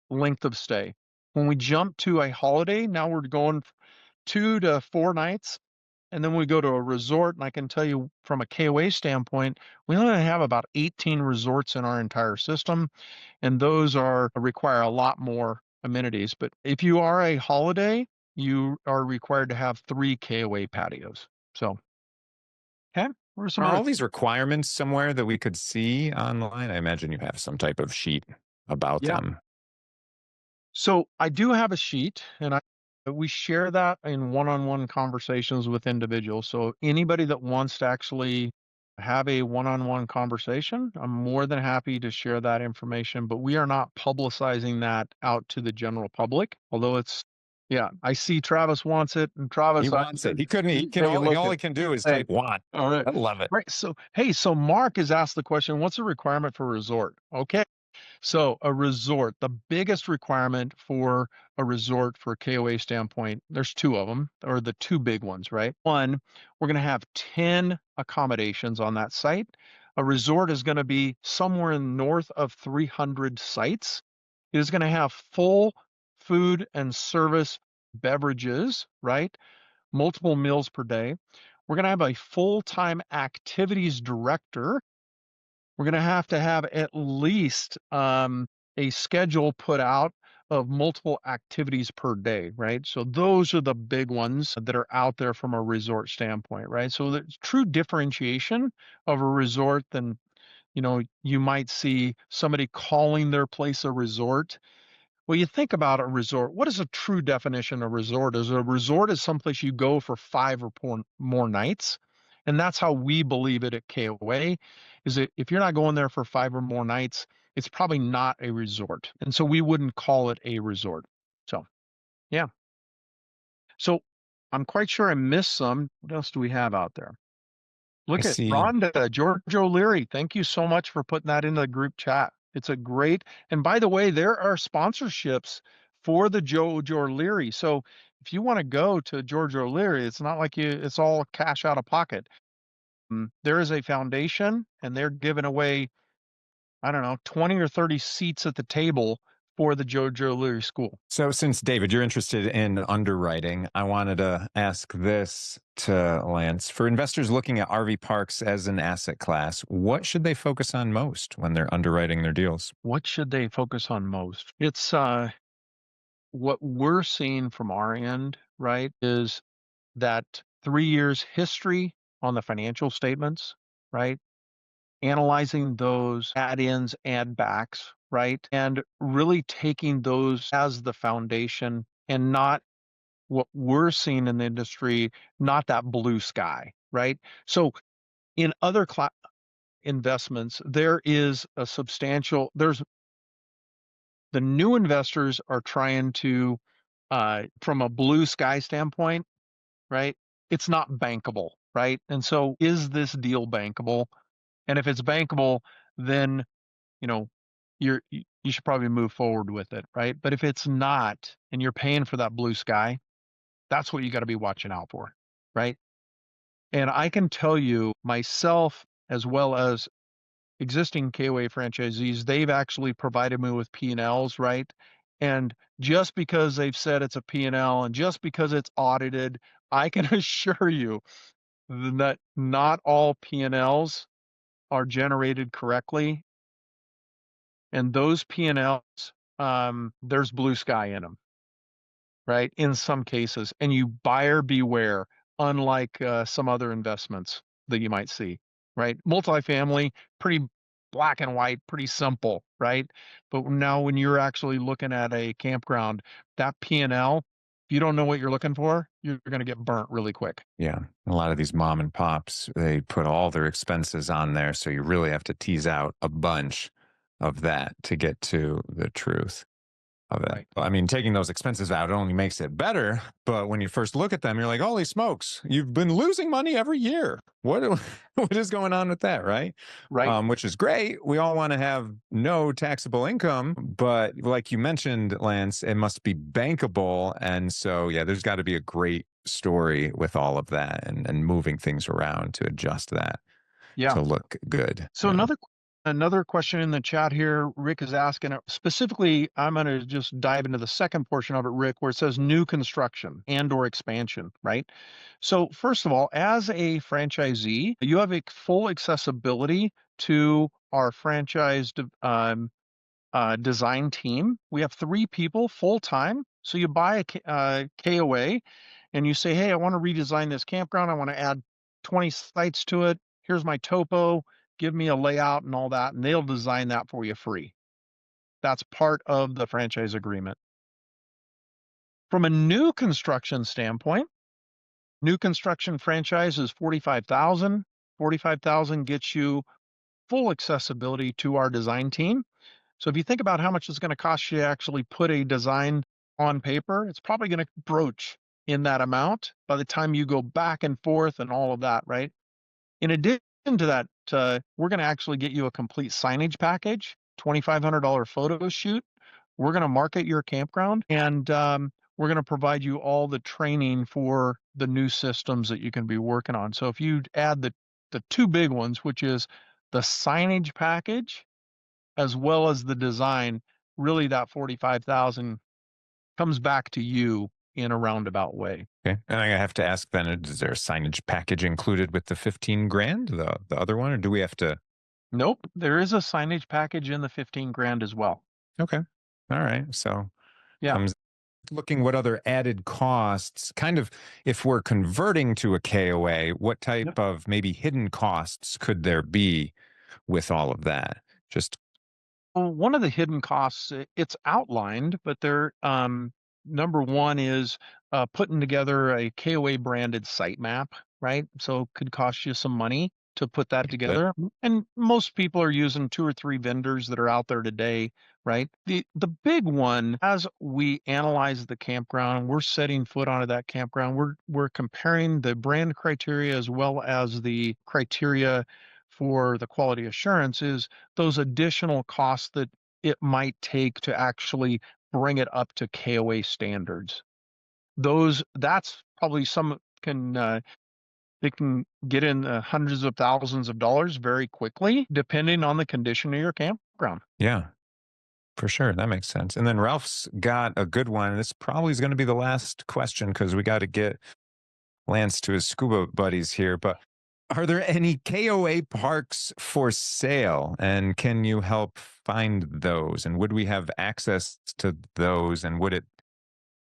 length of stay. When we jump to a holiday, now we're going 2 to 4 nights, and then we go to a resort. And I can tell you from a KOA standpoint, we only have about 18 resorts in our entire system, and those require a lot more amenities. But if you are a holiday, you are required to have 3 KOA patios. So, okay. Are all these requirements somewhere that we could see online? I imagine you have some type of sheet about them. So I do have a sheet, and we share that in one-on-one conversations with individuals. So anybody that wants to actually have a one-on-one conversation, I'm more than happy to share that information, but we are not publicizing that out to the general public, although I see Travis wants it, and Travis He wants it. He couldn't. All he can do is type want. All right. I love it. Right. So Mark has asked the question, what's the requirement for a resort? Okay. So a resort, the biggest requirement for a resort for a KOA standpoint, there's 2 of them, or the 2 big ones, right? One, we're going to have 10 accommodations on that site. A resort is going to be somewhere north of 300 sites. It is going to have full food and service beverages, right? Multiple meals per day. We're going to have a full-time activities director. We're going to have at least a schedule put out of multiple activities per day, right? So those are the big ones that are out there from a resort standpoint, right? So the true differentiation of a resort than, you might see somebody calling their place a resort. Well, you think about a resort. What is a true definition of resort? A resort is someplace you go for 5 or more nights. And that's how we believe it at KOA, is that if you're not going there for 5 or more nights, it's probably not a resort. And so we wouldn't call it a resort. So, yeah. So I'm quite sure I missed some. What else do we have out there? Look at Rhonda, George O'Leary. Thank you so much for putting that into the group chat. It's a great, and by the way, there are sponsorships for the George O'Leary. So if you want to go to George O'Leary, it's not like it's all cash out of pocket. There is a foundation, and they're giving away I don't know, 20 or 30 seats at the table for the JoJo Leary School. So since David, you're interested in underwriting, I wanted to ask this to Lance. For investors looking at RV parks as an asset class, what should they focus on most when they're underwriting their deals? What should they focus on most? It's what we're seeing from our end, right, is that 3 years history on the financial statements, right? Analyzing those add-ins, add-backs, right? And really taking those as the foundation and not what we're seeing in the industry, not that blue sky, right? So in other investments, there's the new investors are trying to, from a blue sky standpoint, right? It's not bankable, right? And so is this deal bankable? And if it's bankable, then, you know, you should probably move forward with it, right? But if it's not, and you're paying for that blue sky, that's what you got to be watching out for, right? And I can tell you myself, as well as existing KOA franchisees, they've actually provided me with P&Ls, right? And just because they've said it's a P&L and just because it's audited, I can assure you that not all P&Ls are generated correctly. And those P&Ls, there's blue sky in them, right? In some cases, and you buyer beware, unlike some other investments that you might see, right? Multifamily, pretty black and white, pretty simple, right? But now when you're actually looking at a campground, that P&L, if you don't know what you're looking for, you're going to get burnt really quick. Yeah. A lot of these mom and pops, they put all their expenses on there. So you really have to tease out a bunch of that to get to the truth of it. Right. I mean, taking those expenses out only makes it better. But when you first look at them, you're like, holy smokes, you've been losing money every year. What is going on with that, right? Right. Which is great. We all want to have no taxable income. But like you mentioned, Lance, it must be bankable. And so, yeah, there's got to be a great story with all of that and moving things around to adjust that to look good. So another question in the chat here, Rick is asking specifically, I'm going to just dive into the second portion of it, Rick, where it says new construction and or expansion, right? So first of all, as a franchisee, you have a full accessibility to our franchise design team. We have 3 people full time. So you buy a KOA and you say, hey, I want to redesign this campground. I want to add 20 sites to it. Here's my topo. Give me a layout and all that, and they'll design that for you free. That's part of the franchise agreement. From a new construction standpoint, new construction franchise is $45,000. $45,000 gets you full accessibility to our design team. So if you think about how much it's going to cost you to actually put a design on paper, it's probably going to broach in that amount by the time you go back and forth and all of that, right? In addition to that, we're going to actually get you a complete signage package, $2,500 photo shoot. We're going to market your campground, and we're going to provide you all the training for the new systems that you can be working on. So if you add the 2 big ones, which is the signage package as well as the design, really that $45,000 comes back to you in a roundabout way. Okay. And I have to ask then, is there a signage package included with the 15 grand, the other one, or do we have to? Nope. There is a signage package in the 15 grand as well. Okay. All right. So yeah, looking what other added costs, kind of, if we're converting to a KOA, what type of maybe hidden costs could there be with all of that? Just one of the hidden costs, it's outlined, but they're number one is putting together a KOA branded site map, right? So it could cost you some money to put that together. And most people are using 2 or 3 vendors that are out there today, right? The big one, as we analyze the campground, we're setting foot onto that campground. We're comparing the brand criteria as well as the criteria for the quality assurance, is those additional costs that it might take to actually bring it up to KOA standards. That's probably some they can get in hundreds of thousands of dollars very quickly, depending on the condition of your campground. campground. Yeah, for sure. That makes sense. And then Ralph's got a good one. This probably is going to be the last question because we got to get Lance to his scuba buddies here. But are there any KOA parks for sale? And can you help find those? And would we have access to those? And would it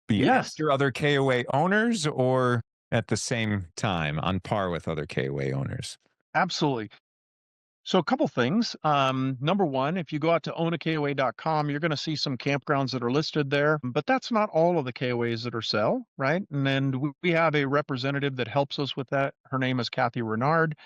be Yes. after other KOA owners or at the same time on par with other KOA owners? Absolutely. So a couple things. Number one, if you go out to ownakoa.com, you're going to see some campgrounds that are listed there, but that's not all of the KOAs that are sell, right? And then we have a representative that helps us with that. Her name is Kathy Renard.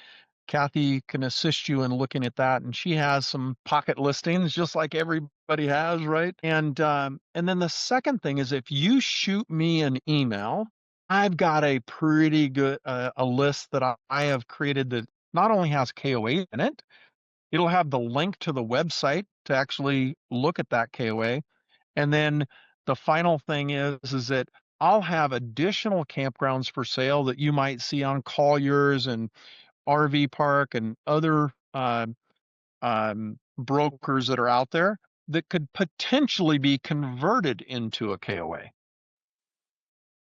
Kathy can assist you in looking at that, and she has some pocket listings, just like everybody has, right? And then the second thing is, if you shoot me an email, I've got a pretty good a list that I have created that not only has KOA in it, it'll have the link to the website to actually look at that KOA, and then the final thing is that I'll have additional campgrounds for sale that you might see on Collier's and RV Park and other brokers that are out there that could potentially be converted into a KOA.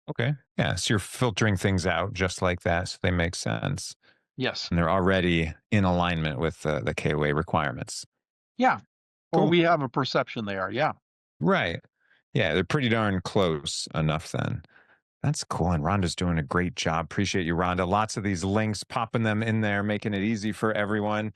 Okay. Yeah. So you're filtering things out just like that. So they make sense. Yes. And they're already in alignment with the KOA requirements. Yeah. Or Cool. we have a perception they are. Yeah. Right. Yeah. They're pretty darn close enough then. That's cool. And Rhonda's doing a great job. Appreciate you, Rhonda. Lots of these links, popping them in there, making it easy for everyone.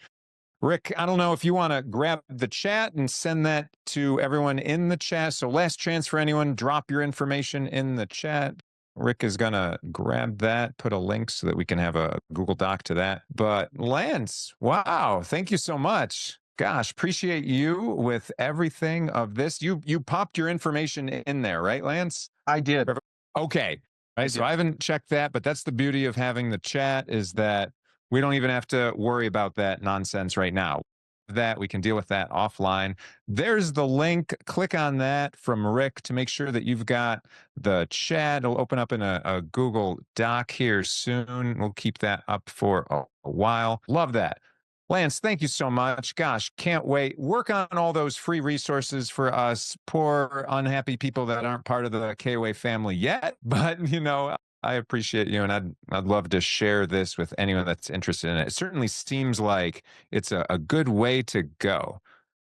Rick, I don't know if you want to grab the chat and send that to everyone in the chat. So last chance for anyone, drop your information in the chat. Rick is going to grab that, put a link so that we can have a Google Doc to that. But Lance, wow, thank you so much. Gosh, appreciate you with everything of this. You popped your information in there, right, Lance? I did. Okay. Right. So I haven't checked that, but that's the beauty of having the chat is that we don't even have to worry about that nonsense right now. That we can deal with that offline. There's the link. Click on that from Rick to make sure that you've got the chat. It'll open up in a Google Doc here soon. We'll keep that up for a while. Love that. Lance, thank you so much. Gosh, can't wait. Work on all those free resources for us poor, unhappy people that aren't part of the KOA family yet. But, I appreciate you, and I'd love to share this with anyone that's interested in it. It certainly seems like it's a good way to go,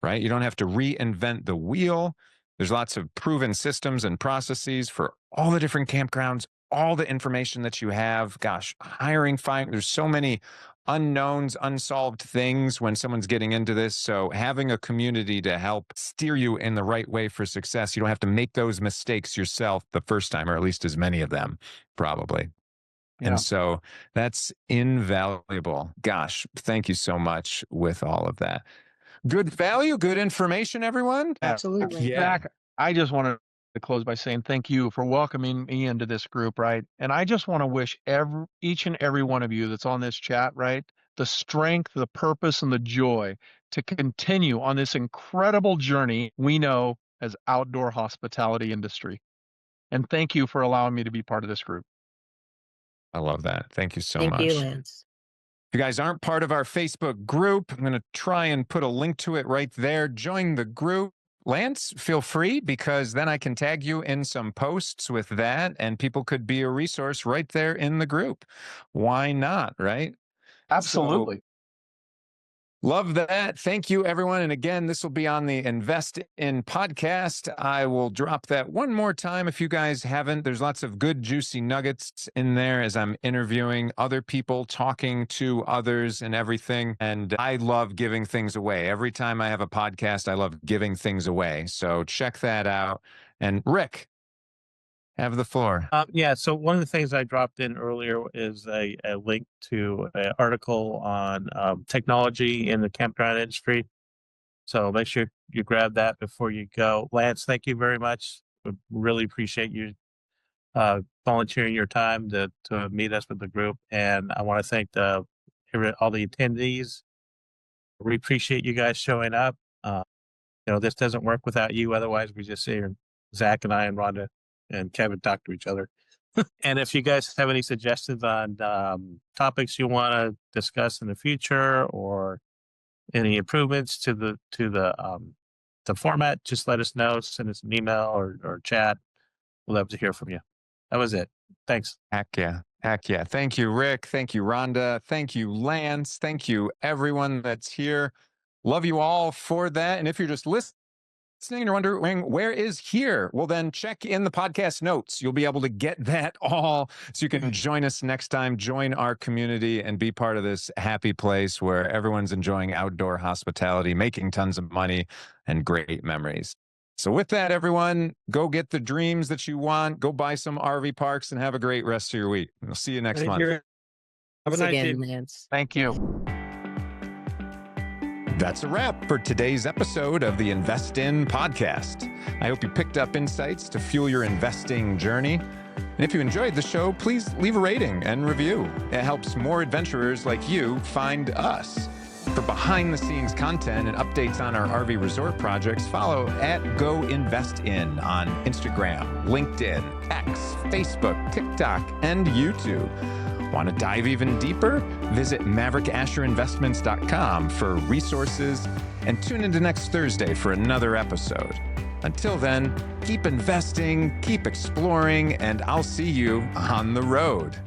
right? You don't have to reinvent the wheel. There's lots of proven systems and processes for all the different campgrounds, all the information that you have. Gosh, hiring, firing, there's so many unknowns, unsolved things when someone's getting into this. So having a community to help steer you in the right way for success, you don't have to make those mistakes yourself the first time, or at least as many of them, probably. Yeah. And so that's invaluable. Gosh, thank you so much with all of that. Good value, good information, everyone. Absolutely. Yeah. Zach, I just want to close by saying thank you for welcoming me into this group, right? And I just want to wish each and every one of you that's on this chat, right, the strength, the purpose, and the joy to continue on this incredible journey we know as outdoor hospitality industry. And thank you for allowing me to be part of this group. I love that. Thank you so much. Thank you, Lance. If you guys aren't part of our Facebook group, I'm going to try and put a link to it right there. Join the group. Lance, feel free because then I can tag you in some posts with that and people could be a resource right there in the group. Why not, right? Absolutely. So, love that. Thank you, everyone. And again, this will be on the Invest in podcast. I will drop that one more time if you guys haven't. There's lots of good, juicy nuggets in there as I'm interviewing other people, talking to others and everything. And I love giving things away. Every time I have a podcast, I love giving things away. So check that out. And Rick, have the floor. So one of the things I dropped in earlier is a link to an article on technology in the campground industry. So make sure you grab that before you go. Lance, thank you very much. We really appreciate you volunteering your time to meet us with the group. And I want to thank all the attendees. We appreciate you guys showing up. This doesn't work without you. Otherwise, we just sit here, Zach and I and Rhonda and Kevin talk to each other. And if you guys have any suggestions on topics you want to discuss in the future or any improvements to the format, just let us know. Send us an email or chat. We'll love to hear from you. That was it. Thanks. Heck yeah. Heck yeah. Thank you, Rick. Thank you, Rhonda. Thank you, Lance. Thank you, everyone that's here. Love you all for that. And if you're just listening and you're wondering where is here, well, then check in the podcast notes. You'll be able to get that all so you can join us next time, join our community, and be part of this happy place where everyone's enjoying outdoor hospitality, making tons of money, and great memories. So with that, everyone, go get the dreams that you want. Go buy some RV parks and have a great rest of your week. We'll see you next month. Have a Thanks nice again, evening. Lance. Thank you. That's a wrap for today's episode of the Invest In podcast. I hope you picked up insights to fuel your investing journey. And if you enjoyed the show, please leave a rating and review. It helps more adventurers like you find us. For behind-the-scenes content and updates on our RV resort projects, follow @GoInvestIn on Instagram, LinkedIn, X, Facebook, TikTok, and YouTube. Want to dive even deeper? Visit MaverickAsherInvestments.com for resources and tune into next Thursday for another episode. Until then, keep investing, keep exploring, and I'll see you on the road.